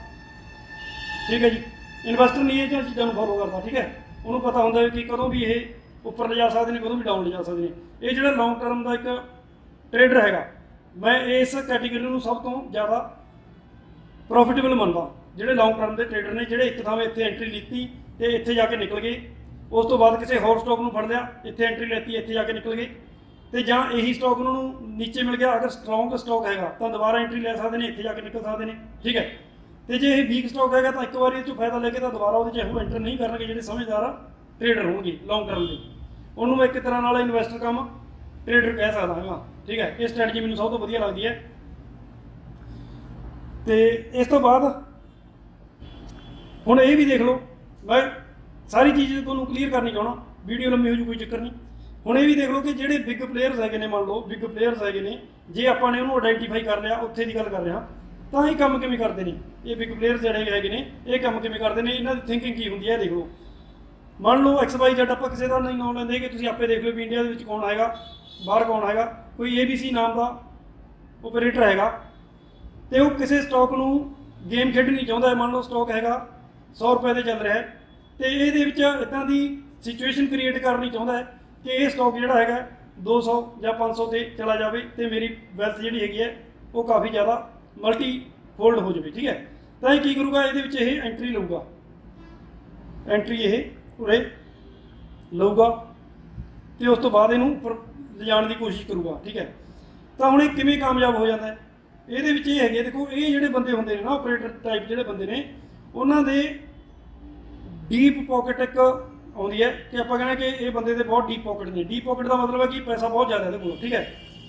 ਠੀਕ ਹੈ ਜੀ, ਇਨਵੈਸਟਰ ਨਹੀਂ ਇਹ ਜਿਹੀਆਂ ਚੀਜ਼ਾਂ ਨੂੰ ਫੋਲੋ ਕਰਦਾ। ਠੀਕ ਹੈ, ਉਹਨੂੰ ਪਤਾ ਹੁੰਦਾ ਕਿ ਕਦੋਂ ਵੀ ਇਹ ਉੱਪਰ ਲਿਜਾ ਸਕਦੇ ਨੇ, ਕਦੋਂ ਵੀ ਡਾਊਨ ਲਿਜਾ ਸਕਦੇ ਨੇ। ਇਹ ਜਿਹੜਾ ਲੌਂਗ ਟਰਮ ਦਾ ਇੱਕ ਟ੍ਰੇਡਰ ਹੈਗਾ, ਮੈਂ ਇਸ ਕੈਟੇਗਰੀ ਨੂੰ ਸਭ ਤੋਂ ਜ਼ਿਆਦਾ ਪ੍ਰੋਫਿਟੇਬਲ ਮੰਨਦਾ। ਜਿਹੜੇ ਲੌਂਗ ਟਰਮ ਦੇ ਟ੍ਰੇਡਰ ਨੇ, ਜਿਹੜੇ ਇੱਕ ਥਾਂ ਇੱਥੇ ਐਂਟਰੀ ਲਿੱਤੀ ਤੇ ਇੱਥੇ ਜਾ ਕੇ ਨਿਕਲ ਗਏ, ਉਸ ਤੋਂ ਬਾਅਦ ਕਿਸੇ ਹੋਰ ਸਟਾਕ ਨੂੰ ਫੜ ਲਿਆ, ਇੱਥੇ ਐਂਟਰੀ ਲੈਤੀ, ਇੱਥੇ ਜਾ ਕੇ ਨਿਕਲ ਗਏ, ਤੇ ਜਾਂ ਇਹੀ ਸਟਾਕ ਉਹਨਾਂ ਨੂੰ ਨੀਚੇ ਮਿਲ ਗਿਆ, ਅਗਰ ਸਟਰੋਂਗ ਸਟਾਕ ਹੈਗਾ ਤਾਂ ਦੁਬਾਰਾ ਐਂਟਰੀ ਲੈ ਸਕਦੇ ਨੇ, ਇੱਥੇ ਜਾ ਕੇ ਨਿਕਲ ਸਕਦੇ ਨੇ। ਠੀਕ ਹੈ, ਤੇ ਜੇ ਇਹ ਵੀਕ ਸਟਾਕ ਹੈਗਾ ਤਾਂ ਇੱਕ ਵਾਰੀ ਇਹ 'ਚੋਂ ਫਾਇਦਾ ਲੈ ਕੇ ਤਾਂ ਦੁਬਾਰਾ ਉਹਦੇ 'ਚ ਉਹ ਐਂਟਰ ਨਹੀਂ ਕਰਨਗੇ। ਜਿਹੜੇ ਸਮਝਦਾਰ ਟ੍ਰੇਡਰ ਹੋਣਗੇ ਲੌਂਗ ਟਰਮ ਦੇ, ਉਹਨੂੰ ਮੈਂ ਇੱਕ ਤਰ੍ਹਾਂ ਨਾਲ ਇਨਵੈਸਟਰ ਕਮ ਟ੍ਰੇਡਰ ਕਹਿ ਸਕਦਾ ਹੈਗਾ। ਠੀਕ ਹੈ, ਇਹ ਸਟ੍ਰੈਟਜੀ ਮੈਨੂੰ ਸਭ ਤੋਂ ਵਧੀਆ ਲੱਗਦੀ ਹੈ। ਤੇ ਇਸ ਤੋਂ ਬਾਅਦ ਹੁਣ ਇਹ ਵੀ ਦੇਖ ਲਓ, ਮੈਂ ਸਾਰੀ ਚੀਜ਼ ਤੁਹਾਨੂੰ ਕਲੀਅਰ ਕਰਨੀ ਚਾਹੁੰਦਾ, ਵੀਡੀਓ ਲੰਮੀ ਹੋ ਜੂ ਕੋਈ ਚੱਕਰ ਨਹੀਂ। ਹੁਣ ਇਹ ਵੀ ਦੇਖ ਲਓ ਕਿ ਜਿਹੜੇ ਬਿਗ ਪਲੇਅਰਸ ਹੈਗੇ ਨੇ, ਮੰਨ ਲਓ ਬਿਗ ਪਲੇਅਰਸ ਹੈਗੇ ਨੇ, ਜੇ ਆਪਾਂ ਨੇ ਉਹਨੂੰ ਆਇਡੈਂਟੀਫਾਈ ਕਰ ਲਿਆ, ਉੱਥੇ ਦੀ ਗੱਲ ਕਰ ਰਿਹਾ, ਤਾਂ ਇਹ ਕੰਮ ਕਿਵੇਂ ਕਰਦੇ ਨੇ। ਇਹ ਬਿਗ ਪਲੇਅਰਸ ਜਿਹੜੇ ਹੈਗੇ ਨੇ ਇਹ ਕੰਮ ਕਿਵੇਂ ਕਰਦੇ ਨੇ, ਇਹਨਾਂ ਦੀ ਥਿੰਕਿੰਗ ਕੀ ਹੁੰਦੀ ਹੈ ਦੇਖ ਲਓ। ਮੰਨ ਲਓ XYZ, ਆਪਾਂ ਕਿਸੇ ਦਾ ਨਹੀਂ ਨਾਮ ਲੈਂਦੇ ਕਿ ਤੁਸੀਂ ਆਪੇ ਦੇਖ ਲਓ ਵੀ ਇੰਡੀਆ ਦੇ ਵਿੱਚ ਕੌਣ ਹੈਗਾ, ਬਾਹਰ ਕੌਣ ਹੈਗਾ। ਕੋਈ ABC ਨਾਮ ਦਾ ਓਪਰੇਟਰ ਹੈਗਾ ਤੇ ਉਹ ਕਿਸੇ ਸਟਾਕ ਨੂੰ ਗੇਮ ਖੇਡਣੀ ਚਾਹੁੰਦਾ ਹੈ। ਮੰਨ ਲਓ ਸਟਾਕ ਹੈਗਾ 100 ਰੁਪਏ ਤੇ ਚੱਲ ਰਿਹਾ ਹੈ, ਤੇ ਇਹਦੇ ਵਿੱਚ ਇੱਦਾਂ ਦੀ ਸਿਚੁਏਸ਼ਨ ਕ੍ਰੀਏਟ ਕਰਨੀ ਚਾਹੁੰਦਾ ਹੈ ਕਿ ਇਹ ਸਟਾਕ ਜਿਹੜਾ ਹੈਗਾ 200 ਜਾਂ 500 ਤੇ ਚਲਾ ਜਾਵੇ ਤੇ ਮੇਰੀ ਵੈਲਥ ਜਿਹੜੀ ਹੈਗੀ ਹੈ ਉਹ ਕਾਫੀ ਜ਼ਿਆਦਾ ਮਲਟੀ ਫੋਲਡ ਹੋ ਜਾਵੇ। ਠੀਕ ਹੈ, ਤਾਂ ਇਹ ਕੀ ਕਰੂਗਾ, ਇਹਦੇ ਵਿੱਚ ਇਹ ਐਂਟਰੀ ਲਊਗਾ, ਐਂਟਰੀ ਇਹ ਉਰੇ ਲਊਗਾ ਤੇ ਉਸ ਤੋਂ ਬਾਅਦ ਇਹਨੂੰ ਉੱਪਰ ਲਿਜਾਣ ਦੀ ਕੋਸ਼ਿਸ਼ ਕਰੂਗਾ। ਠੀਕ ਹੈ, ਤਾਂ ਹੁਣ ਇਹ ਕਿਵੇਂ ਕਾਮਯਾਬ ਹੋ ਜਾਂਦਾ ਹੈ, ਇਹਦੇ ਵਿੱਚ ਇਹ ਹੈਗੇ, ਦੇਖੋ ਇਹ ਜਿਹੜੇ ਬੰਦੇ ਹੁੰਦੇ ਨੇ ਨਾ ਆਪਰੇਟਰ ਟਾਈਪ ਜਿਹੜੇ ਬੰਦੇ ਨੇ, ਉਹਨਾਂ ਦੇ ਡੀਪ ਪੋਕਟ ਇੱਕ ਆਉਂਦੀ ਹੈ ਕਿ ਆਪਾਂ ਕਹਿੰਦੇ ਕਿ ਇਹ ਬੰਦੇ ਦੇ ਬਹੁਤ ਡੀਪ ਪਾਕਟ ਨੇ। ਡੀਪ ਪਾਕਟ ਦਾ ਮਤਲਬ ਹੈ ਕਿ ਪੈਸਾ ਬਹੁਤ ਜ਼ਿਆਦਾ ਇਹਦੇ ਕੋਲ, ਠੀਕ ਹੈ।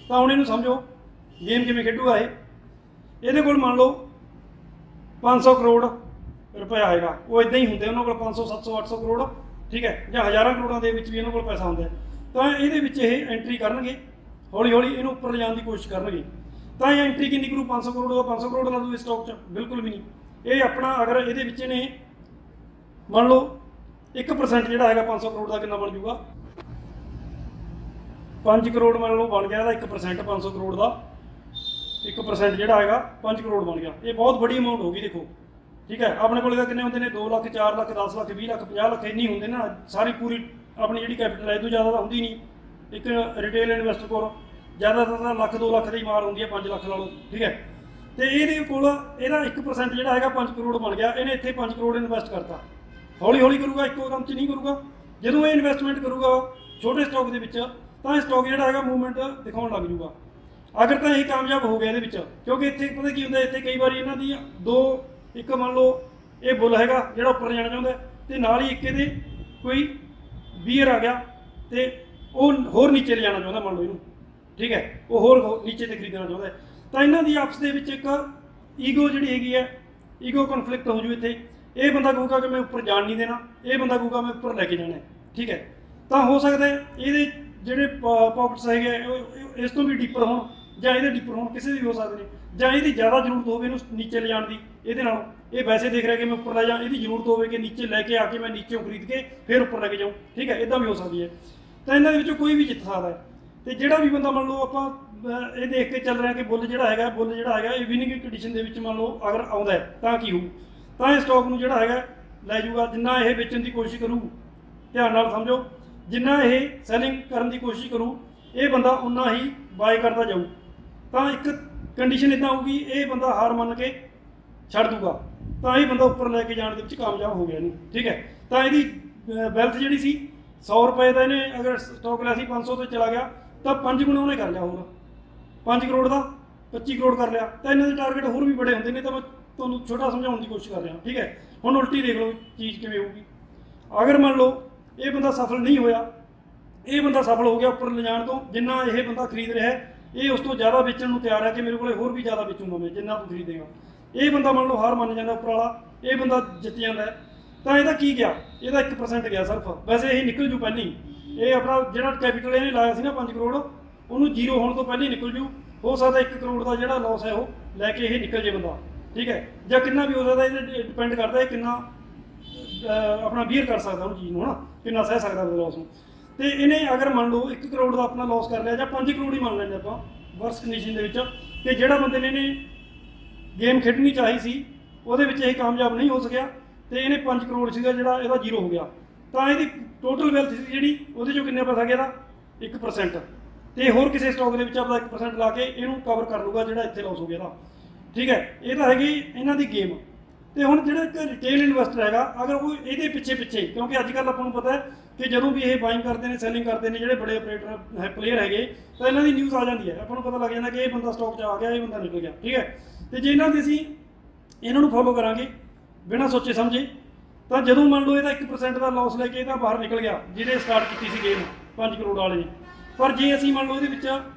ਤਾਂ ਹੁਣ ਇਹਨੂੰ ਸਮਝੋ ਗੇਮ ਕਿਵੇਂ ਖੇਡੂਗਾ ਇਹ। ਇਹਦੇ ਕੋਲ ਮੰਨ ਲਓ 500 ਕਰੋੜ ਰੁਪਏ ਆਏਗਾ, ਉਹ ਇਦਾਂ ਹੀ ਹੁੰਦੇ ਉਹਨਾਂ ਕੋਲ 500 700 800 ਕਰੋੜ, ਠੀਕ ਹੈ, ਜਾਂ ਹਜ਼ਾਰਾਂ ਕਰੋੜਾਂ ਦੇ ਵਿੱਚ ਵੀ ਇਹਨਾਂ ਕੋਲ ਪੈਸਾ ਹੁੰਦਾ। ਤਾਂ ਇਹਦੇ ਵਿੱਚ ਇਹ ਐਂਟਰੀ ਕਰਨਗੇ, ਹੌਲੀ ਹੌਲੀ ਇਹਨੂੰ ਉੱਪਰ ਲਿਜਾਣ ਦੀ ਕੋਸ਼ਿਸ਼ ਕਰਨਗੇ। ਤਾਂ ਇਹ ਐਂਟਰੀ ਕਿੰਨੀ ਕਰੂ? 500 ਕਰੋੜ ਦਾ 500 ਕਰੋੜ ਲਾ ਦੂ ਇਸ ਸਟਾਕ 'ਚ? ਬਿਲਕੁਲ ਵੀ ਨਹੀਂ। ਇਹ ਆਪਣਾ ਅਗਰ ਇਹਦੇ ਵਿੱਚ ਨੇ ਮੰਨ ਲਓ 1% ਜਿਹੜਾ ਹੈਗਾ 500 ਕਰੋੜ ਦਾ ਕਿੰਨਾ ਬਣ ਜੂਗਾ? 5 ਕਰੋੜ ਮੰਨ ਲਓ ਬਣ ਗਿਆ ਇਹਦਾ 1% 500 ਕਰੋੜ ਦਾ 1% ਜਿਹੜਾ ਹੈਗਾ 5 ਕਰੋੜ ਬਣ ਗਿਆ। ਇਹ ਬਹੁਤ ਬੜੀ ਅਮਾਊਂਟ ਹੋ ਗਈ ਦੇਖੋ, ਠੀਕ ਹੈ। ਆਪਣੇ ਕੋਲ ਤਾਂ ਕਿੰਨੇ ਹੁੰਦੇ ਨੇ? 2 ਲੱਖ 4 ਲੱਖ 10 ਲੱਖ 20 ਲੱਖ 50 ਲੱਖ ਇੰਨੀ ਹੁੰਦੇ ਨਾ, ਸਾਰੀ ਪੂਰੀ ਆਪਣੀ ਜਿਹੜੀ ਕੈਪੀਟਲ ਹੈ ਇਹ ਤੋਂ ਜ਼ਿਆਦਾ ਤਾਂ ਹੁੰਦੀ ਨਹੀਂ। ਇੱਕ ਰਿਟੇਲ ਇਨਵੈਸਟਰ ਕੋਲ ਜ਼ਿਆਦਾਤਰ ਤਾਂ ਲੱਖ 2 ਲੱਖ ਦੀ ਮਾਰ ਹੁੰਦੀ ਹੈ, 5 ਲੱਖ ਲਾ ਲਓ, ਠੀਕ ਹੈ। ਤੇ ਇਹਦੇ ਕੋਲ ਇਹਦਾ 1% ਜਿਹੜਾ ਹੈਗਾ 5 ਕਰੋੜ ਬਣ ਗਿਆ। ਇਹਨੇ ਇੱਥੇ 5 ਕਰੋੜ ਇਨਵੈਸਟ ਕਰਤਾ। ਹੌਲੀ ਹੌਲੀ ਕਰੂਗਾ, ਇੱਕੋ ਦਮ 'ਚ ਨਹੀਂ ਕਰੂਗਾ। ਜਦੋਂ ਇਹ ਇਨਵੈਸਟਮੈਂਟ ਕਰੂਗਾ ਛੋਟੇ ਸਟਾਕ ਦੇ ਵਿੱਚ, ਤਾਂ ਇਹ ਸਟਾਕ ਜਿਹੜਾ ਹੈਗਾ ਮੂਵਮੈਂਟ ਦਿਖਾਉਣ ਲੱਗ ਜੂਗਾ। ਅਗਰ ਤਾਂ ਇਹ ਕਾਮਯਾਬ ਹੋ ਗਿਆ ਇਹਦੇ ਵਿੱਚ, ਕਿਉਂਕਿ ਇੱਥੇ ਪਤਾ ਕੀ ਹੁੰਦਾ, ਇੱਥੇ ਕਈ ਵਾਰੀ ਇਹਨਾਂ ਦੀ ਇੱਕ ਮੰਨ ਲਓ ਇਹ ਬੁੱਲ ਹੈਗਾ ਜਿਹੜਾ ਉੱਪਰ ਜਾਣਾ ਚਾਹੁੰਦਾ, ਤੇ ਨਾਲ ਹੀ ਇੱਕ ਇਹਦੇ ਕੋਈ ਬੀਅਰ ਆ ਗਿਆ ਤੇ ਉਹ ਹੋਰ ਨੀਚੇ ਲਿਜਾਣਾ ਚਾਹੁੰਦਾ, ਮੰਨ ਲਓ ਇਹਨੂੰ, ਠੀਕ ਹੈ, ਉਹ ਹੋਰ ਨੀਚੇ ਤੇ ਖਰੀਦਣਾ ਚਾਹੁੰਦਾ। ਤਾਂ ਇਹਨਾਂ ਦੀ ਆਪਸ ਦੇ ਵਿੱਚ ਇੱਕ ਈਗੋ ਜਿਹੜੀ ਹੈਗੀ ਹੈ, ਈਗੋ ਕਨਫਲਿਕਟ ਹੋ ਜੂ ਇੱਥੇ। ਇਹ ਬੰਦਾ ਕਹੂਗਾ ਕਿ ਮੈਂ ਉੱਪਰ ਜਾਣ ਨਹੀਂ ਦੇਣਾ, ਇਹ ਬੰਦਾ ਕਹੂਗਾ ਮੈਂ ਉੱਪਰ ਲੈ ਕੇ ਜਾਣਾ, ਠੀਕ ਹੈ। ਤਾਂ ਹੋ ਸਕਦਾ ਇਹਦੇ ਜਿਹੜੇ ਪਾਕਟਸ ਹੈਗੇ ਇਸ ਤੋਂ ਵੀ ਡੀਪਰ ਹੋਣ, ਜਾਂ ਇਹਦੇ ਡੀਪਰ ਹੋਣ, ਕਿਸੇ ਦੇ ਵੀ ਹੋ ਸਕਦੇ ਨੇ। ਜਾਂ ਇਹਦੀ ਜ਼ਿਆਦਾ ਜ਼ਰੂਰਤ ਹੋਵੇ ਇਹਨੂੰ ਨੀਚੇ ਲਿਜਾਣ ਦੀ, ਇਹਦੇ ਨਾਲ ਇਹ ਵੈਸੇ ਦੇਖ ਰਿਹਾ ਕਿ ਮੈਂ ਉੱਪਰ ਲੈ ਜਾ, ਇਹਦੀ ਜ਼ਰੂਰਤ ਹੋਵੇ ਕਿ ਨੀਚੇ ਲੈ ਕੇ ਆ ਕੇ ਮੈਂ ਨੀਚੇੋਂ ਖਰੀਦ ਕੇ ਫਿਰ ਉੱਪਰ ਲੈ ਕੇ ਜਾਊਂ, ਠੀਕ ਹੈ, ਇੱਦਾਂ ਵੀ ਹੋ ਸਕਦੀ ਹੈ। ਤਾਂ ਇਹਨਾਂ ਦੇ ਵਿੱਚੋਂ ਕੋਈ ਵੀ ਜਿੱਤ ਸਕਦਾ ਹੈ। ਤੇ ਜਿਹੜਾ ਵੀ ਬੰਦਾ ਮੰਨ ਲਓ ਆਪਾਂ ਇਹ ਦੇਖ ਕੇ ਚੱਲ ਰਿਹਾ ਕਿ ਬੁੱਲ ਜਿਹੜਾ ਹੈਗਾ ਇਹ ਵਿਨਿੰਗ ਕੰਡੀਸ਼ਨ ਦੇ ਵਿੱਚ ਮੰਨ ਲਓ ਅਗਰ ਆਉਂਦਾ ਹੈ ਤਾਂ ਕੀ ਹੋਊ? ਤਾਂ ਇਹ ਸਟਾਕ ਨੂੰ ਜਿਹੜਾ ਹੈਗਾ ਲੈ ਜਾਊਗਾ। ਜਿੰਨਾ ਇਹ ਵੇਚਣ ਦੀ ਕੋਸ਼ਿਸ਼ ਕਰੂ, ਧਿਆਨ ਨਾਲ ਸਮਝੋ, ਜਿੰਨਾ ਇਹ ਸੈਲਿੰਗ ਕਰਨ ਦੀ ਕੋਸ਼ਿਸ਼ ਕਰੂ, ਇਹ ਬੰਦਾ ਉਨਾ ਹੀ ਬਾਏ ਕਰਦਾ ਜਾਊ। ਤਾਂ ਇੱਕ ਕੰਡੀਸ਼ਨ ਇੱਦਾਂ ਹੋਊਗੀ, ਇਹ ਬੰਦਾ ਹਾਰ ਮੰਨ ਕੇ ਛੱਡ ਦੂਗਾ, ਤਾਂ ਇਹ ਬੰਦਾ ਉੱਪਰ ਲੈ ਕੇ ਜਾਣ ਦੇ ਵਿੱਚ ਕਾਮਯਾਬ ਹੋ ਗਿਆ ਇਹਨੂੰ, ਠੀਕ ਹੈ। ਤਾਂ ਇਹਦੀ ਵੈਲਥ ਜਿਹੜੀ ਸੀ 100 ਰੁਪਏ ਦਾ, ਇਹਨੇ ਅਗਰ ਸਟਾਕ ਲਿਆ ਸੀ 500 ਤੇ ਚਲਾ ਗਿਆ, ਤਾਂ 5 ਗੁਣਾ ਉਹਨੇ ਕਰ ਲਿਆ ਹੋਰ, 5 ਕਰੋੜ ਦਾ 25 ਕਰੋੜ ਕਰ ਲਿਆ। ਤਾਂ ਇਹਨਾਂ ਦੇ ਟਾਰਗੇਟ ਹੋਰ ਵੀ ਬੜੇ ਹੁੰਦੇ ਨੇ, ਤਾਂ ਮੈਂ ਤੁਹਾਨੂੰ ਛੋਟਾ ਸਮਝਾਉਣ ਦੀ ਕੋਸ਼ਿਸ਼ ਕਰ ਰਿਹਾ, ਠੀਕ ਹੈ। ਹੁਣ ਉਲਟੀ ਦੇਖ ਲਓ ਚੀਜ਼ ਕਿਵੇਂ ਹੋਊਗੀ। ਅਗਰ ਮੰਨ ਲਓ ਇਹ ਬੰਦਾ ਸਫਲ ਨਹੀਂ ਹੋਇਆ, ਇਹ ਬੰਦਾ ਸਫਲ ਹੋ ਗਿਆ ਉੱਪਰ ਲਿਜਾਣ ਤੋਂ, ਜਿੰਨਾ ਇਹ ਬੰਦਾ ਖਰੀਦ ਰਿਹਾ ਇਹ ਉਸ ਤੋਂ ਜ਼ਿਆਦਾ ਵੇਚਣ ਨੂੰ ਤਿਆਰ ਹੈ ਕਿ ਮੇਰੇ ਕੋਲੇ ਹੋਰ ਵੀ ਜ਼ਿਆਦਾ ਵੇਚੂੰਗਾ ਮੈਂ ਜਿੰਨਾ ਤੂੰ ਖਰੀਦੇਗਾ। ਇਹ ਬੰਦਾ ਮੰਨ ਲਓ ਹਾਰ ਮੰਨ ਜਾਂਦਾ ਉੱਪਰ ਵਾਲਾ, ਇਹ ਬੰਦਾ ਜਿੱਤ ਜਾਂਦਾ ਹੈ। ਤਾਂ ਇਹਦਾ ਕੀ ਗਿਆ? ਇਹਦਾ 1% ਗਿਆ ਸਿਰਫ। ਵੈਸੇ ਇਹ ਨਿਕਲ ਜੂ ਪਹਿਲਾਂ ਹੀ, ਇਹ ਆਪਣਾ ਜਿਹੜਾ ਕੈਪੀਟਲ ਇਹਨੇ ਲਾਇਆ ਸੀ ਨਾ 5 ਕਰੋੜ, ਉਹਨੂੰ ਜ਼ੀਰੋ ਹੋਣ ਤੋਂ ਪਹਿਲਾਂ ਹੀ ਨਿਕਲ ਜੂ। ਹੋ ਸਕਦਾ 1 ਕਰੋੜ ਦਾ ਜਿਹੜਾ ਲਾਸ ਹੈ ਉਹ ਲੈ ਕੇ ਇਹ ਨਿਕਲ ਜੇ ਬੰਦਾ, ਠੀਕ ਹੈ, ਜਾਂ ਕਿੰਨਾ ਵੀ ਹੋ ਸਕਦਾ। ਇਹਦੇ ਡਿਪੈਂਡ ਕਰਦਾ ਹੈ ਕਿੰਨਾ ਆਪਣਾ ਬੀਅਰ ਕਰ ਸਕਦਾ ਉਹ ਚੀਜ਼ ਨੂੰ, ਹੈ ਨਾ, ਕਿੰਨਾ ਸਹਿ ਸਕਦਾ ਲਾਸ ਨੂੰ। ਤੇ ਇਹਨੇ ਅਗਰ ਮੰਨ ਲਓ 1 ਕਰੋੜ ਦਾ ਆਪਣਾ ਲਾਸ ਕਰ ਲਿਆ, ਜਾਂ 5 ਕਰੋੜ ਹੀ ਮੰਨ ਲੈਂਦੇ ਆਪਾਂ ਵਰਸ ਕੰਡੀਸ਼ਨ ਦੇ ਵਿੱਚ, ਕਿ ਜਿਹੜਾ ਬੰਦੇ ਨੇ ਇਹਨੇ ਗੇਮ ਖੇਡਣੀ ਚਾਹੀ ਸੀ ਉਹਦੇ ਵਿੱਚ ਇਹ ਕਾਮਯਾਬ ਨਹੀਂ ਹੋ ਸਕਿਆ, ਤੇ ਇਹਨੇ 5 ਕਰੋੜ ਸੀਗਾ ਜਿਹੜਾ ਇਹਦਾ ਜ਼ੀਰੋ ਹੋ ਗਿਆ। ਤਾਂ ਇਹਦੀ ਟੋਟਲ ਵੈਲਥ ਸੀ ਜਿਹੜੀ, ਉਹਦੇ 'ਚੋਂ ਕਿੰਨੇ ਪੈਸਾ ਗਿਆ ਇਹਦਾ? 1%। ਤੇ ਹੋਰ ਕਿਸੇ ਸਟਾਕ ਦੇ ਵਿੱਚ ਆਪਦਾ 1% ਲਾ ਕੇ ਇਹਨੂੰ ਕਵਰ ਕਰ ਲੂਗਾ ਜਿਹੜਾ ਇੱਥੇ ਲਾਸ ਹੋ ਗਿਆ ਇਹਦਾ, ਠੀਕ ਹੈ। ਇਹ ਤਾਂ ਹੈਗੀ ਇਹਨਾਂ ਦੀ ਗੇਮ। ਤੇ ਹੁਣ ਜਿਹੜਾ ਇੱਕ ਰਿਟੇਲ ਇਨਵੈਸਟਰ ਹੈਗਾ, ਅਗਰ ਉਹ ਇਹਦੇ ਪਿੱਛੇ ਕਿਉਂਕਿ ਅੱਜ ਕੱਲ੍ਹ ਆਪਾਂ ਨੂੰ ਪਤਾ ਹੈ ਕਿ ਜਦੋਂ ਵੀ ਇਹ ਬਾਇੰਗ ਕਰਦੇ ਨੇ, ਸੈਲਿੰਗ ਕਰਦੇ ਨੇ, ਜਿਹੜੇ ਬੜੇ ਆਪਰੇਟਰ ਪਲੇਅਰ ਹੈਗੇ, ਤਾਂ ਇਹਨਾਂ ਦੀ ਨਿਊਜ਼ ਆ ਜਾਂਦੀ ਹੈ, ਆਪਾਂ ਨੂੰ ਪਤਾ ਲੱਗ ਜਾਂਦਾ ਕਿ ਇਹ ਬੰਦਾ ਸਟਾਕ 'ਚ ਆ ਗਿਆ, ਇਹ ਬੰਦਾ ਨਿਕਲ ਗਿਆ, ਠੀਕ ਹੈ। ਤੇ ਜੇ ਇਹਨਾਂ ਦੀ ਅਸੀਂ ਇਹਨਾਂ ਨੂੰ ਫੋਲੋ ਕਰਾਂਗੇ ਬਿਨਾਂ ਸੋਚੇ ਸਮਝੇ, ਤਾਂ ਜਦੋਂ ਮੰਨ ਲਓ ਇਹਦਾ 1% ਦਾ ਲਾਸ ਲੈ ਕੇ ਇਹਦਾ ਬਾਹਰ ਨਿਕਲ ਗਿਆ, ਜਿਹਨੇ ਸਟਾਰਟ ਕੀਤੀ ਸੀ ਗੇਮ 5 ਕਰੋੜ ਵਾਲੇ ਨੇ। ਪਰ ਜੇ ਅਸੀਂ ਮੰਨ ਲਓ ਇਹਦੇ ਵਿੱਚ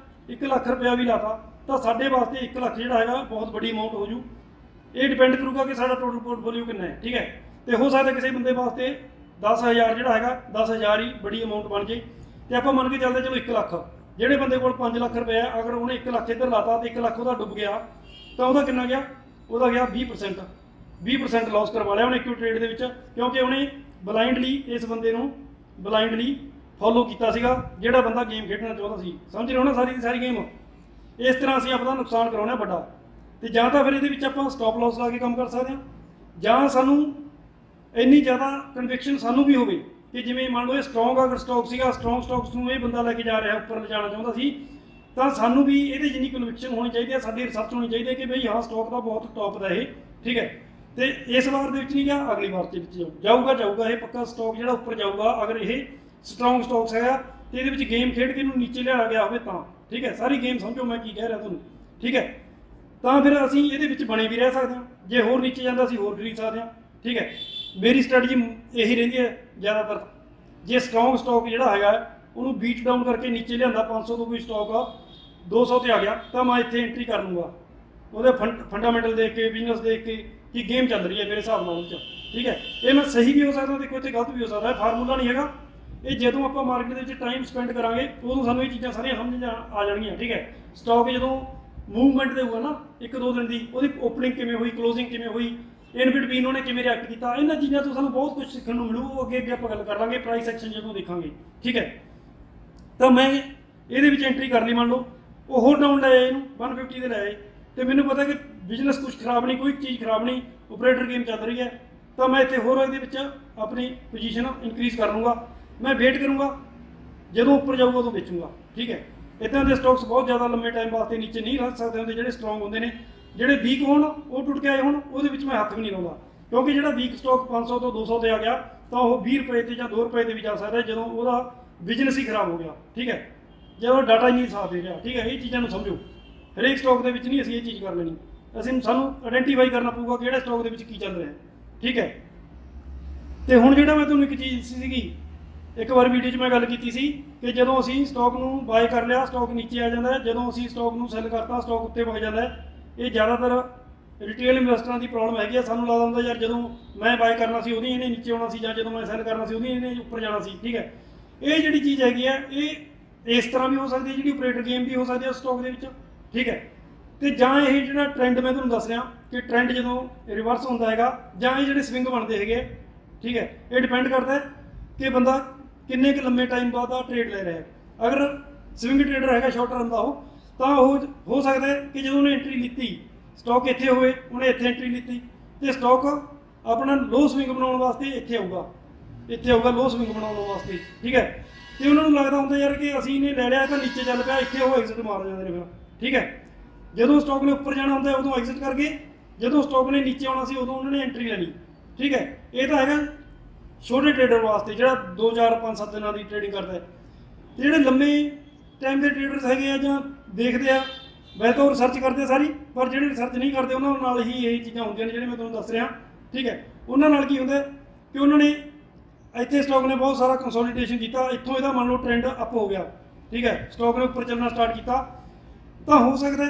1 ਲੱਖ ਰੁਪਇਆ ਵੀ ਲਾਤਾ, ਤਾਂ ਸਾਡੇ ਵਾਸਤੇ 1 ਲੱਖ ਜਿਹੜਾ ਹੈਗਾ ਬਹੁਤ ਵੱਡੀ ਅਮਾਊਂਟ ਹੋ ਜੂ। ਇਹ ਡਿਪੈਂਡ ਕਰੂਗਾ ਕਿ ਸਾਡਾ ਟੋਟਲ ਪੋਰਟਫੋਲੀਓ ਕਿੰਨਾ ਹੈ, ਠੀਕ ਹੈ। ਤੇ ਹੋ ਸਕਦਾ ਕਿਸੇ ਬੰਦੇ ਵਾਸਤੇ 10,000 ਜਿਹੜਾ ਹੈਗਾ 10,000 ਹੀ ਬੜੀ ਅਮਾਊਂਟ ਬਣ ਜੇ। ਤੇ ਆਪਾਂ ਮੰਨ ਕੇ ਚੱਲਦੇ ਚਲੋ 1 ਲੱਖ, ਜਿਹੜੇ ਬੰਦੇ ਕੋਲ 5 ਲੱਖ ਰੁਪਏ, ਅਗਰ ਉਹਨੇ 1 ਲੱਖ ਇੱਧਰ ਲਾਤਾ ਤੇ 1 ਲੱਖ ਉਹਦਾ ਡੁੱਬ ਗਿਆ, ਤਾਂ ਉਹਦਾ ਕਿੰਨਾ ਗਿਆ? ਉਹਦਾ ਗਿਆ 20% ਲਾਸ ਕਰਵਾ ਲਿਆ ਉਹਨੇ ਇੱਕ ਟ੍ਰੇਡ ਦੇ ਵਿੱਚ, ਕਿਉਂਕਿ ਉਹਨੇ ਬਲਾਈਂਡਲੀ ਇਸ ਬੰਦੇ ਨੂੰ ਫੋਲੋ ਕੀਤਾ ਸੀਗਾ, ਜਿਹੜਾ ਬੰਦਾ ਗੇਮ ਖੇਡਣਾ ਚਾਹੁੰਦਾ ਸੀ। ਸਮਝ ਰਹੇ ਹੋ ਨਾ ਸਾਰੀ ਦੀ ਸਾਰੀ ਗੇਮ। ਇਸ ਤਰ੍ਹਾਂ ਅਸੀਂ ਆਪਣਾ ਨੁਕਸਾਨ ਕਰਾਉਣਾ ਵੱਡਾ। ਤੇ ਜਾਂ ਤਾਂ ਫਿਰ ਇਹਦੇ ਵਿੱਚ ਆਪਾਂ ਸਟਾਪ ਲਾਸ ਲਾ ਕੇ ਕੰਮ ਕਰ ਸਕਦੇ ਹਾਂ, ਜਾਂ ਸਾਨੂੰ ਇੰਨੀ ਜ਼ਿਆਦਾ ਕਨਵਿਕਸ਼ਨ ਸਾਨੂੰ ਵੀ ਹੋਵੇ ਕਿ ਜਿਵੇਂ ਮੰਨ ਲਓ ਇਹ ਸਟਰੋਂਗ ਅਗਰ ਸਟਾਕ ਸੀਗਾ, ਸਟਰੋਂਗ ਸਟਾਕਸ ਨੂੰ ਇਹ ਬੰਦਾ ਲੈ ਕੇ ਜਾ ਰਿਹਾ, ਉੱਪਰ ਲਿਜਾਣਾ ਚਾਹੁੰਦਾ ਸੀ, ਤਾਂ ਸਾਨੂੰ ਵੀ ਇਹਦੇ ਜਿੰਨੀ ਕਨਵਿਕਸ਼ਨ ਹੋਣੀ ਚਾਹੀਦੀ ਹੈ, ਸਾਡੀ ਰਿਸਰਚ ਹੋਣੀ ਚਾਹੀਦੀ ਹੈ ਕਿ ਬਈ ਹਾਂ ਸਟਾਕ ਦਾ ਬਹੁਤ ਟੌਪ ਦਾ ਇਹ, ਠੀਕ ਹੈ। ਤੇ ਇਸ ਵਾਰ ਦੇ ਵਿੱਚ ਨਹੀਂ ਗਿਆ, ਅਗਲੀ ਵਾਰ ਦੇ ਵਿੱਚ ਜਾਊਗਾ ਇਹ ਪੱਕਾ ਸਟਾਕ ਜਿਹੜਾ ਉੱਪਰ ਜਾਊਗਾ, ਅਗਰ ਇਹ ਸਟਰੋਂਗ ਸਟਾਕਸ ਹੈਗਾ ਤੇ ਇਹਦੇ ਵਿੱਚ ਗੇਮ ਖੇਡ ਕੇ ਇਹਨੂੰ ਨੀਚੇ ਲਿਆਇਆ ਗਿਆ ਹੋਵੇ ਤਾਂ, ਠੀਕ ਹੈ। ਸਾਰੀ ਗੇਮ ਸਮਝੋ ਮੈਂ ਕੀ ਕਹਿ ਰਿਹਾ ਤੁਹਾਨੂੰ, ਠੀਕ ਹੈ। ਤਾਂ ਫਿਰ ਅਸੀਂ ਇਹਦੇ ਵਿੱਚ ਬਣੇ ਵੀ ਰਹਿ ਸਕਦੇ ਹਾਂ, ਜੇ ਹੋਰ ਨੀਚੇ ਜਾਂਦਾ ਅਸੀਂ ਹੋਰ ਖਰੀਦ ਸਕਦੇ ਹਾਂ, ਠੀਕ ਹੈ। ਮੇਰੀ ਸਟ੍ਰੈਟਜੀ ਇਹੀ ਰਹਿੰਦੀ ਹੈ ਜ਼ਿਆਦਾਤਰ। ਜੇ ਸਟਰੋਂਗ ਸਟਾਕ ਜਿਹੜਾ ਹੈਗਾ ਉਹਨੂੰ ਬੀਟ ਡਾਊਨ ਕਰਕੇ ਨੀਚੇ ਲਿਆਂਦਾ 500 ਤੋਂ ਕੋਈ ਸਟਾਕ ਆ 200 ਤੇ ਆ ਗਿਆ ਤਾਂ ਮੈਂ ਇੱਥੇ ਐਂਟਰੀ ਕਰ ਲੂੰਗਾ ਉਹਦੇ ਫੰਡਾਮੈਂਟਲ ਦੇਖ ਕੇ ਬਿਜ਼ਨਸ ਦੇਖ ਕੇ ਕਿ ਗੇਮ ਚੱਲ ਰਹੀ ਹੈ ਮੇਰੇ ਹਿਸਾਬ ਨਾਲ ਉਹ 'ਚ, ਠੀਕ ਹੈ। ਇਹ ਮੈਂ ਸਹੀ ਵੀ ਹੋ ਸਕਦਾ ਦੇਖੋ ਇੱਥੇ ਗਲਤ ਵੀ ਹੋ ਸਕਦਾ, ਫਾਰਮੂਲਾ ਨਹੀਂ ਹੈਗਾ ਇਹ। ਜਦੋਂ ਆਪਾਂ ਮਾਰਕੀਟ ਦੇ ਵਿੱਚ ਟਾਈਮ ਸਪੈਂਡ ਕਰਾਂਗੇ ਉਦੋਂ ਸਾਨੂੰ ਇਹ ਚੀਜ਼ਾਂ ਸਾਰੀਆਂ ਸਮਝ ਆ ਜਾਣਗੀਆਂ, ਠੀਕ ਹੈ। ਸਟਾਕ ਜਦੋਂ ਮੂਵਮੈਂਟ ਦੇ ਹੋਊਗਾ ਨਾ 1-2 ਦਿਨ ਦੀ, ਉਹਦੀ ਓਪਨਿੰਗ ਕਿਵੇਂ ਹੋਈ, ਕਲੋਜ਼ਿੰਗ ਕਿਵੇਂ ਹੋਈ, ਇਨ ਬਿਟਵੀਨ ਉਹਨੇ ਕਿਵੇਂ ਰਿਐਕਟ ਕੀਤਾ, ਇਹਨਾਂ ਚੀਜ਼ਾਂ ਤੋਂ ਸਾਨੂੰ ਬਹੁਤ ਕੁਝ ਸਿੱਖਣ ਨੂੰ ਮਿਲੂ। ਉਹ ਅੱਗੇ ਆਪਾਂ ਗੱਲ ਕਰ ਲਾਂਗੇ ਪ੍ਰਾਈਸ ਐਕਸ਼ਨ ਜਦੋਂ ਦੇਖਾਂਗੇ, ਠੀਕ ਹੈ। ਤਾਂ ਮੈਂ ਇਹਦੇ ਵਿੱਚ ਐਂਟਰੀ ਕਰ ਲਈ, ਮੰਨ ਲਓ ਉਹ ਹੋਰ ਡਾਊਨ ਲੈ ਆਏ ਇਹਨੂੰ 150 ਦੇ ਲੈ ਆਏ ਤੇ ਮੈਨੂੰ ਪਤਾ ਕਿ ਬਿਜ਼ਨਸ ਕੁਝ ਖਰਾਬ ਨਹੀਂ, ਕੋਈ ਚੀਜ਼ ਖਰਾਬ ਨਹੀਂ, ਓਪਰੇਟਰ ਗੇਮ ਚੱਲ ਰਹੀ ਹੈ, ਤਾਂ ਮੈਂ ਇੱਥੇ ਹੋਰ ਇਹਦੇ ਵਿੱਚ ਆਪਣੀ ਪੋਜੀਸ਼ਨ ਇਨਕਰੀਜ਼ ਕਰ ਲੂੰਗਾ। ਮੈਂ ਵੇਟ ਕਰੂੰਗਾ ਜਦੋਂ ਉੱਪਰ ਜਾਊਗਾ ਉਦੋਂ ਵੇਚੂੰਗਾ, ਠੀਕ ਹੈ। ਇੱਦਾਂ ਦੇ ਸਟਾਕਸ ਬਹੁਤ ਜ਼ਿਆਦਾ ਲੰਮੇ ਟਾਈਮ ਵਾਸਤੇ ਨੀਚੇ ਨਹੀਂ ਰੱਖ ਸਕਦੇ ਹੁੰਦੇ, ਜਿਹੜੇ ਸਟਰੋਂਗ ਹੁੰਦੇ ਨੇ। ਜਿਹੜੇ ਵੀਕ ਹੋਣ ਉਹ ਟੁੱਟ ਕੇ ਆਏ ਹੋਣ ਉਹਦੇ ਵਿੱਚ ਮੈਂ ਹੱਥ ਵੀ ਨਹੀਂ ਲਾਉਂਦਾ, ਕਿਉਂਕਿ ਜਿਹੜਾ ਵੀਕ ਸਟਾਕ 500 ਤੋਂ 200 ਤੇ ਆ ਗਿਆ ਤਾਂ ਉਹ 20 ਰੁਪਏ ਤੇ ਜਾਂ 2 ਰੁਪਏ ਤੇ ਵੀ ਜਾ ਸਕਦਾ ਜਦੋਂ ਉਹਦਾ ਬਿਜ਼ਨਸ ਹੀ ਖਰਾਬ ਹੋ ਗਿਆ, ਠੀਕ ਹੈ। ਜਦੋਂ ਡਾਟਾ ਹੀ ਨਹੀਂ ਸਾਥ ਦੇ ਰਿਹਾ, ਠੀਕ ਹੈ। ਇਹ ਚੀਜ਼ਾਂ ਨੂੰ ਸਮਝੋ, ਹਰੇਕ ਸਟਾਕ ਦੇ ਵਿੱਚ ਨਹੀਂ ਅਸੀਂ ਇਹ ਚੀਜ਼ ਕਰ ਲੈਣੀ, ਸਾਨੂੰ ਆਇਡੈਂਟੀਫਾਈ ਕਰਨਾ ਪਊਗਾ ਕਿ ਕਿਹੜੇ ਸਟਾਕ ਦੇ ਵਿੱਚ ਕੀ ਚੱਲ ਰਿਹਾ, ਠੀਕ ਹੈ। ਤੇ ਹੁਣ ਜਿਹੜਾ ਮੈਂ ਤੁਹਾਨੂੰ ਇੱਕ ਚੀਜ਼ ਸੀਗੀ, ਇੱਕ ਵਾਰ ਵੀਡੀਓ 'ਚ ਮੈਂ ਗੱਲ ਕੀਤੀ ਸੀ ਕਿ ਜਦੋਂ ਅਸੀਂ ਸਟਾਕ ਨੂੰ ਬਾਏ ਕਰ ਲਿਆ ਸਟਾਕ ਨੀਚੇ ਆ ਜਾਂਦਾ, ਜਦੋਂ ਅਸੀਂ ਸਟਾਕ ਨੂੰ ਸੈੱਲ ਕਰਤਾ ਸਟਾਕ ਉੱਤੇ ਵਗ ਜਾਂਦਾ। ਇਹ ਜ਼ਿਆਦਾਤਰ ਰਿਟੇਲ ਇਨਵੈਸਟਰਾਂ ਦੀ ਪ੍ਰੋਬਲਮ ਹੈਗੀ ਆ। ਸਾਨੂੰ ਲੱਗਦਾ ਹੁੰਦਾ ਯਾਰ ਜਦੋਂ ਮੈਂ ਬਾਏ ਕਰਨਾ ਸੀ ਉਹਦੀ ਇਹਨੇ ਨੀਚੇ ਆਉਣਾ ਸੀ, ਜਾਂ ਜਦੋਂ ਮੈਂ ਸੈੱਲ ਕਰਨਾ ਸੀ ਉਹਦੀ ਇਹਨੇ ਉੱਪਰ ਜਾਣਾ ਸੀ, ਠੀਕ ਹੈ। ਇਹ ਜਿਹੜੀ ਚੀਜ਼ ਹੈਗੀ ਆ ਇਹ ਇਸ ਤਰ੍ਹਾਂ ਵੀ ਹੋ ਸਕਦੀ ਹੈ, ਜਿਹੜੀ ਆਪਰੇਟਰ ਗੇਮ ਵੀ ਹੋ ਸਕਦੀ ਹੈ ਸਟਾਕ ਦੇ ਵਿੱਚ, ਠੀਕ ਹੈ। ਤੇ ਜਾਂ ਇਹ ਜਿਹੜਾ ਟ੍ਰੈਂਡ ਮੈਂ ਤੁਹਾਨੂੰ ਦੱਸ ਰਿਹਾ ਕਿ ਟ੍ਰੈਂਡ ਜਦੋਂ ਰਿਵਰਸ ਹੁੰਦਾ ਹੈਗਾ ਜਾਂ ਇਹ ਜਿਹੜੇ ਸਵਿੰਗ ਬਣਦੇ ਹੈਗੇ, ਠੀਕ ਹੈ। ਇਹ ਡਿਪੈਂਡ ਕਰਦਾ ਹੈ ਕਿ ਬੰਦਾ ਕਿੰਨੇ ਕੁ ਲੰਮੇ ਟਾਈਮ ਬਾਅਦ ਆ ਟ੍ਰੇਡ ਲੈ ਰਿਹਾ ਹੈ। ਅਗਰ ਸਵਿੰਗ ਟ੍ਰੇਡਰ ਹੈਗਾ ਸ਼ਾਰਟ ਟਰਮ ਦਾ ਉਹ, ਤਾਂ ਉਹ ਹੋ ਸਕਦਾ ਹੈ ਕਿ ਜਦੋਂ ਉਹਨੇ ਐਂਟਰੀ ਲਿੱਤੀ ਸਟਾਕ ਇੱਥੇ ਹੋਵੇ, ਉਹਨੇ ਇੱਥੇ ਐਂਟਰੀ ਲਿੱਤੀ ਤੇ ਸਟਾਕ ਆਪਣਾ ਲੋ ਸਵਿੰਗ ਬਣਾਉਣ ਵਾਸਤੇ ਇੱਥੇ ਆਊਗਾ ਲੋ ਸਵਿੰਗ ਬਣਾਉਣ ਵਾਸਤੇ, ਠੀਕ ਹੈ। ਤੇ ਉਹਨਾਂ ਨੂੰ ਲੱਗਦਾ ਹੁੰਦਾ ਯਾਰ ਕਿ ਅਸੀਂ ਇਹਨੇ ਲੈ ਲਿਆ ਤਾਂ ਨੀਚੇ ਚੱਲ ਪਿਆ, ਇੱਥੇ ਉਹ ਐਗਜ਼ਿਟ ਮਾਰ ਜਾਂਦੇ ਨੇ ਫਿਰ, ਠੀਕ ਹੈ। ਜਦੋਂ ਸਟਾਕ ਨੇ ਉੱਪਰ ਜਾਣਾ ਹੁੰਦਾ ਉਦੋਂ ਐਗਜ਼ਿਟ ਕਰਕੇ, ਜਦੋਂ ਸਟਾਕ ਨੇ ਨੀਚੇ ਆਉਣਾ ਸੀ ਉਦੋਂ ਉਹਨਾਂ ਨੇ ਐਂਟਰੀ ਲੈਣੀ, ਠੀਕ ਹੈ। ਇਹ ਤਾਂ ਹੈਗਾ ਛੋਟੇ ਟ੍ਰੇਡਰ ਵਾਸਤੇ ਜਿਹੜਾ 2, 4, 5, 7 ਦਿਨਾਂ ਦੀ ਟ੍ਰੇਡਿੰਗ ਕਰਦਾ ਹੈ। ਤੇ ਜਿਹੜੇ ਲੰਮੇ ਟਾਈਮ ਦੇ ਟ੍ਰੇਡਰਸ ਹੈਗੇ ਆ ਜਾਂ ਦੇਖਦੇ ਆ, ਵੈਸੇ ਤਾਂ ਉਹ ਰਿਸਰਚ ਕਰਦੇ ਆ ਸਾਰੀ, ਪਰ ਜਿਹੜੇ ਰਿਸਰਚ ਨਹੀਂ ਕਰਦੇ ਉਹਨਾਂ ਨਾਲ ਹੀ ਇਹ ਚੀਜ਼ਾਂ ਹੁੰਦੀਆਂ ਨੇ ਜਿਹੜੇ ਮੈਂ ਤੁਹਾਨੂੰ ਦੱਸ ਰਿਹਾ, ਠੀਕ ਹੈ। ਉਹਨਾਂ ਨਾਲ ਕੀ ਹੁੰਦਾ ਕਿ ਉਹਨਾਂ ਨੇ ਇੱਥੇ ਸਟਾਕ ਨੇ ਬਹੁਤ ਸਾਰਾ ਕੰਸੋਲੀਡੇਸ਼ਨ ਕੀਤਾ, ਇੱਥੋਂ ਇਹਦਾ ਮੰਨ ਲਓ ਟ੍ਰੈਂਡ ਅਪ ਹੋ ਗਿਆ, ਠੀਕ ਹੈ। ਸਟਾਕ ਨੇ ਉੱਪਰ ਚੱਲਣਾ ਸਟਾਰਟ ਕੀਤਾ ਤਾਂ ਹੋ ਸਕਦਾ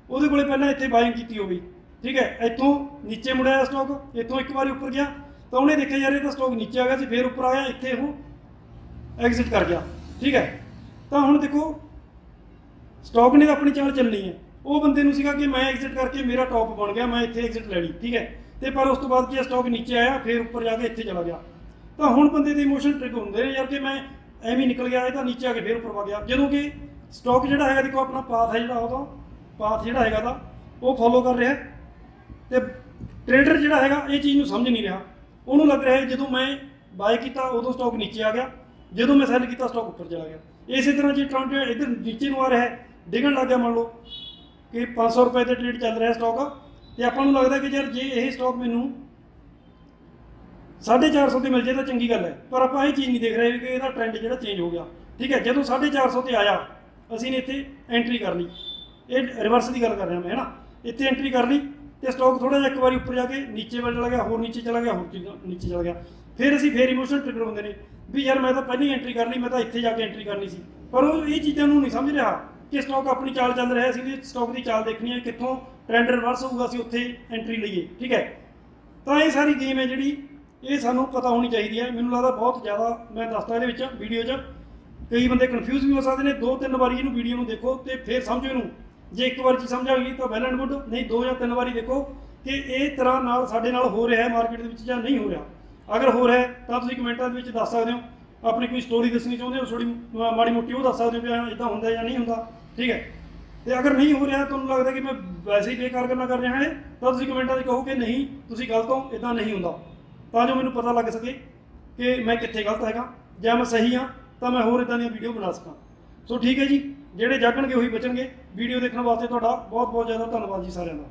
ਉਹਦੇ ਕੋਲੇ ਪਹਿਲਾਂ ਇੱਥੇ ਬਾਇੰਗ ਕੀਤੀ ਹੋਵੇ, ਠੀਕ ਹੈ। ਇੱਥੋਂ ਨੀਚੇ ਮੁੜਿਆ ਸਟਾਕ, ਇੱਥੋਂ ਇੱਕ ਵਾਰੀ ਉੱਪਰ ਗਿਆ ਤਾਂ ਉਹਨੇ ਦੇਖਿਆ ਯਾਰ ਇਹ ਤਾਂ ਸਟਾਕ ਨੀਚੇ ਆ ਗਿਆ ਸੀ, ਫਿਰ ਉੱਪਰ ਆਇਆ, ਇੱਥੇ ਉਹ ਐਗਜ਼ਿਟ ਕਰ ਗਿਆ, ਠੀਕ ਹੈ। ਤਾਂ ਹੁਣ ਦੇਖੋ ਸਟਾਕ ਨੇ ਤਾਂ ਆਪਣੀ ਚਾਲ ਚੱਲਣੀ ਹੈ। ਉਹ ਬੰਦੇ ਨੂੰ ਸੀਗਾ ਕਿ ਮੈਂ ਐਗਜ਼ਿਟ ਕਰਕੇ ਮੇਰਾ ਟੌਪ ਬਣ ਗਿਆ, ਮੈਂ ਇੱਥੇ ਐਗਜ਼ਿਟ ਲੈ ਲਈ, ਠੀਕ ਹੈ। ਤੇ ਪਰ ਉਸ ਤੋਂ ਬਾਅਦ ਕੀ ਸਟਾਕ ਨੀਚੇ ਆਇਆ, ਫਿਰ ਉੱਪਰ ਜਾ ਕੇ ਇੱਥੇ ਚਲਾ ਗਿਆ। ਤਾਂ ਹੁਣ ਬੰਦੇ ਦੇ ਇਮੋਸ਼ਨ ਟ੍ਰਿਗਰ ਹੁੰਦੇ ਨੇ ਯਾਰ ਕਿ ਮੈਂ ਐਵੇਂ ਹੀ ਨਿਕਲ ਗਿਆ, ਇਹ ਤਾਂ ਨੀਚੇ ਆ ਕੇ ਫਿਰ ਉੱਪਰ ਵਗ ਗਿਆ। ਜਦੋਂ ਕਿ ਸਟਾਕ ਜਿਹੜਾ ਹੈਗਾ ਦੇਖੋ ਆਪਣਾ ਪਾਥ ਹੈ ਜਿਹੜਾ ਉਹਦਾ ਪਾਥ ਜਿਹੜਾ ਹੈਗਾ ਤਾਂ ਉਹ ਫੋਲੋ ਕਰ ਰਿਹਾ, ਤੇ ਟ੍ਰੇਡਰ ਜਿਹੜਾ ਹੈਗਾ ਇਹ ਚੀਜ਼ ਨੂੰ ਸਮਝ ਨਹੀਂ ਰਿਹਾ। ਉਹਨੂੰ ਲੱਗ ਰਿਹਾ ਜਦੋਂ ਮੈਂ ਬਾਏ ਕੀਤਾ ਉਦੋਂ ਸਟਾਕ ਨੀਚੇ ਆ ਗਿਆ, ਜਦੋਂ ਮੈਂ ਸੈੱਲ ਕੀਤਾ ਸਟਾਕ ਉੱਪਰ ਚਲਾ ਗਿਆ। ਇਸੇ ਤਰ੍ਹਾਂ ਜੇ ਟ੍ਰੈਂਡ ਇੱਧਰ ਨੀਚੇ ਨੂੰ ਆ ਰਿਹਾ ਹੈ, ਡਿੱਗਣ ਲੱਗ ਗਿਆ, ਮੰਨ ਲਓ ਕਿ 500 ਰੁਪਏ ਤੇ ਟ੍ਰੇਡ ਚੱਲ ਰਿਹਾ ਸਟਾਕ, ਤੇ ਆਪਾਂ ਨੂੰ ਲੱਗਦਾ ਕਿ ਯਾਰ ਜੇ ਇਹ ਸਟਾਕ ਮੈਨੂੰ 450 ਤੇ ਮਿਲ ਜੇ ਤਾਂ ਚੰਗੀ ਗੱਲ ਹੈ, ਪਰ ਆਪਾਂ ਇਹ ਚੀਜ਼ ਨਹੀਂ ਦੇਖ ਰਹੇ ਕਿ ਇਹਦਾ ਟ੍ਰੈਂਡ ਜਿਹੜਾ ਚੇਂਜ ਹੋ ਗਿਆ, ਠੀਕ ਹੈ। ਜਦੋਂ 450 ਤੇ ਆਇਆ ਅਸੀਂ ਨੇ ਇੱਥੇ ਐਂਟਰੀ ਕਰ ਲਈ, ਇਹ ਰਿਵਰਸ ਦੀ ਗੱਲ ਕਰ ਰਿਹਾ ਮੈਂ, ਹੈ ਨਾ। ਇੱਥੇ ਐਂਟਰੀ ਕਰ ਲਈ ਤੇ ਸਟਾਕ ਥੋੜਾ ਜਿਹਾ ਇੱਕ ਵਾਰੀ ਉੱਪਰ ਜਾ ਕੇ ਨੀਚੇ ਵੱਲ ਚਲਾ ਗਿਆ, ਹੋਰ ਨੀਚੇ ਚਲਾ ਗਿਆ, ਹੋਰ ਨੀਚੇ ਚਲਾ ਗਿਆ। ਫਿਰ ਇਮੋਸ਼ਨਲ ਟ੍ਰਿਗਰ ਹੁੰਦੇ ਨੇ ਵੀ ਯਾਰ ਮੈਂ ਤਾਂ ਪਹਿਲਾਂ ਹੀ ਐਂਟਰੀ ਕਰ ਲਈ, ਮੈਂ ਤਾਂ ਇੱਥੇ ਜਾ ਕੇ ਐਂਟਰੀ ਕਰਨੀ ਸੀ। ਪਰ ਉਹ ਇਹ ਚੀਜ਼ਾਂ ਨੂੰ ਨਹੀਂ ਸਮਝ ਰਿਹਾ ਕਿ ਸਟਾਕ ਆਪਣੀ ਚਾਲ ਚੱਲ ਰਿਹਾ ਸੀ, ਸਟਾਕ ਦੀ ਚਾਲ ਦੇਖਣੀ ਹੈ, ਕਿੱਥੋਂ ਟ੍ਰੈਂਡ ਰਿਵਰਸ ਹੋਊਗਾ ਅਸੀਂ ਉੱਥੇ ਐਂਟਰੀ ਲਈਏ, ਠੀਕ ਹੈ। ਤਾਂ ਇਹ ਸਾਰੀ ਗੇਮ ਹੈ ਜਿਹੜੀ ਇਹ ਸਾਨੂੰ ਪਤਾ ਹੋਣੀ ਚਾਹੀਦੀ ਹੈ। ਮੈਨੂੰ ਲੱਗਦਾ ਬਹੁਤ ਜ਼ਿਆਦਾ ਮੈਂ ਦੱਸਦਾ ਇਹਦੇ ਵਿੱਚ ਵੀਡੀਓ 'ਚ, ਕਈ ਬੰਦੇ ਕਨਫਿਊਜ਼ ਵੀ ਹੋ ਸਕਦੇ ਨੇ। 2-3 ਵਾਰੀ ਇਹਨੂੰ ਵੀਡੀਓ ਨੂੰ ਦੇਖੋ ਤੇ ਫਿਰ ਸਮਝੋ ਇਹਨੂੰ। ਜੇ ਇੱਕ ਵਾਰ ਚੀਜ਼ ਸਮਝ ਆ ਗਈ ਤਾਂ ਵੈਲ ਐਂਡ ਗੁੱਡ, ਨਹੀਂ 2 ਜਾਂ 3 ਵਾਰੀ ਦੇਖੋ ਕਿ ਇਹ ਤਰ੍ਹਾਂ ਨਾਲ ਸਾਡੇ ਨਾਲ ਹੋ ਰਿਹਾ ਹੈ ਮਾਰਕੀਟ ਦੇ ਵਿੱਚ ਜਾਂ ਨਹੀਂ ਹੋ ਰਿਹਾ। ਅਗਰ ਹੋ ਰਿਹਾ ਤਾਂ ਤੁਸੀਂ ਕਮੈਂਟਾਂ ਦੇ ਵਿੱਚ ਦੱਸ ਸਕਦੇ ਹੋ, ਆਪਣੀ ਕੋਈ ਸਟੋਰੀ ਦੱਸਣੀ ਚਾਹੁੰਦੇ ਹੋ ਥੋੜੀ ਮਾੜੀ ਮੋਟੀ ਉਹ ਦੱਸ ਸਕਦੇ ਹੋ ਵੀ ਇੱਦਾਂ ਹੁੰਦਾ ਜਾਂ ਨਹੀਂ ਹੁੰਦਾ, ਠੀਕ ਹੈ। ਤੇ ਅਗਰ ਨਹੀਂ ਹੋ ਰਿਹਾ, ਤੁਹਾਨੂੰ ਲੱਗਦਾ ਕਿ ਮੈਂ ਵੈਸੇ ਹੀ ਬੇਕਾਰ ਗੱਲਾਂ ਕਰ ਰਿਹਾ ਹਾਂ ਤਾਂ ਤੁਸੀਂ ਕਮੈਂਟਾਂ 'ਚ ਕਹੋ ਕਿ ਨਹੀਂ ਤੁਸੀਂ ਗਲਤ ਹੋ, ਇੱਦਾਂ ਨਹੀਂ ਹੁੰਦਾ, ਤਾਂ ਜੋ ਮੈਨੂੰ ਪਤਾ ਲੱਗ ਸਕੇ ਕਿ ਮੈਂ ਕਿੱਥੇ ਗਲਤ ਹੈਗਾ ਜਾਂ ਮੈਂ ਸਹੀ ਹਾਂ, ਤਾਂ ਮੈਂ ਹੋਰ ਇੱਦਾਂ ਦੀਆਂ ਵੀਡੀਓ ਬਣਾ ਸਕਾਂ। ਸੋ ਠੀਕ ਹੈ ਜੀ, ਜਿਹੜੇ ਜਾਗਣਗੇ ਉਹੀ ਬਚਣਗੇ। ਵੀਡੀਓ ਦੇਖਣ ਵਾਸਤੇ ਤੁਹਾਡਾ ਬਹੁਤ ਬਹੁਤ ਜ਼ਿਆਦਾ ਧੰਨਵਾਦ ਜੀ ਸਾਰਿਆਂ ਦਾ।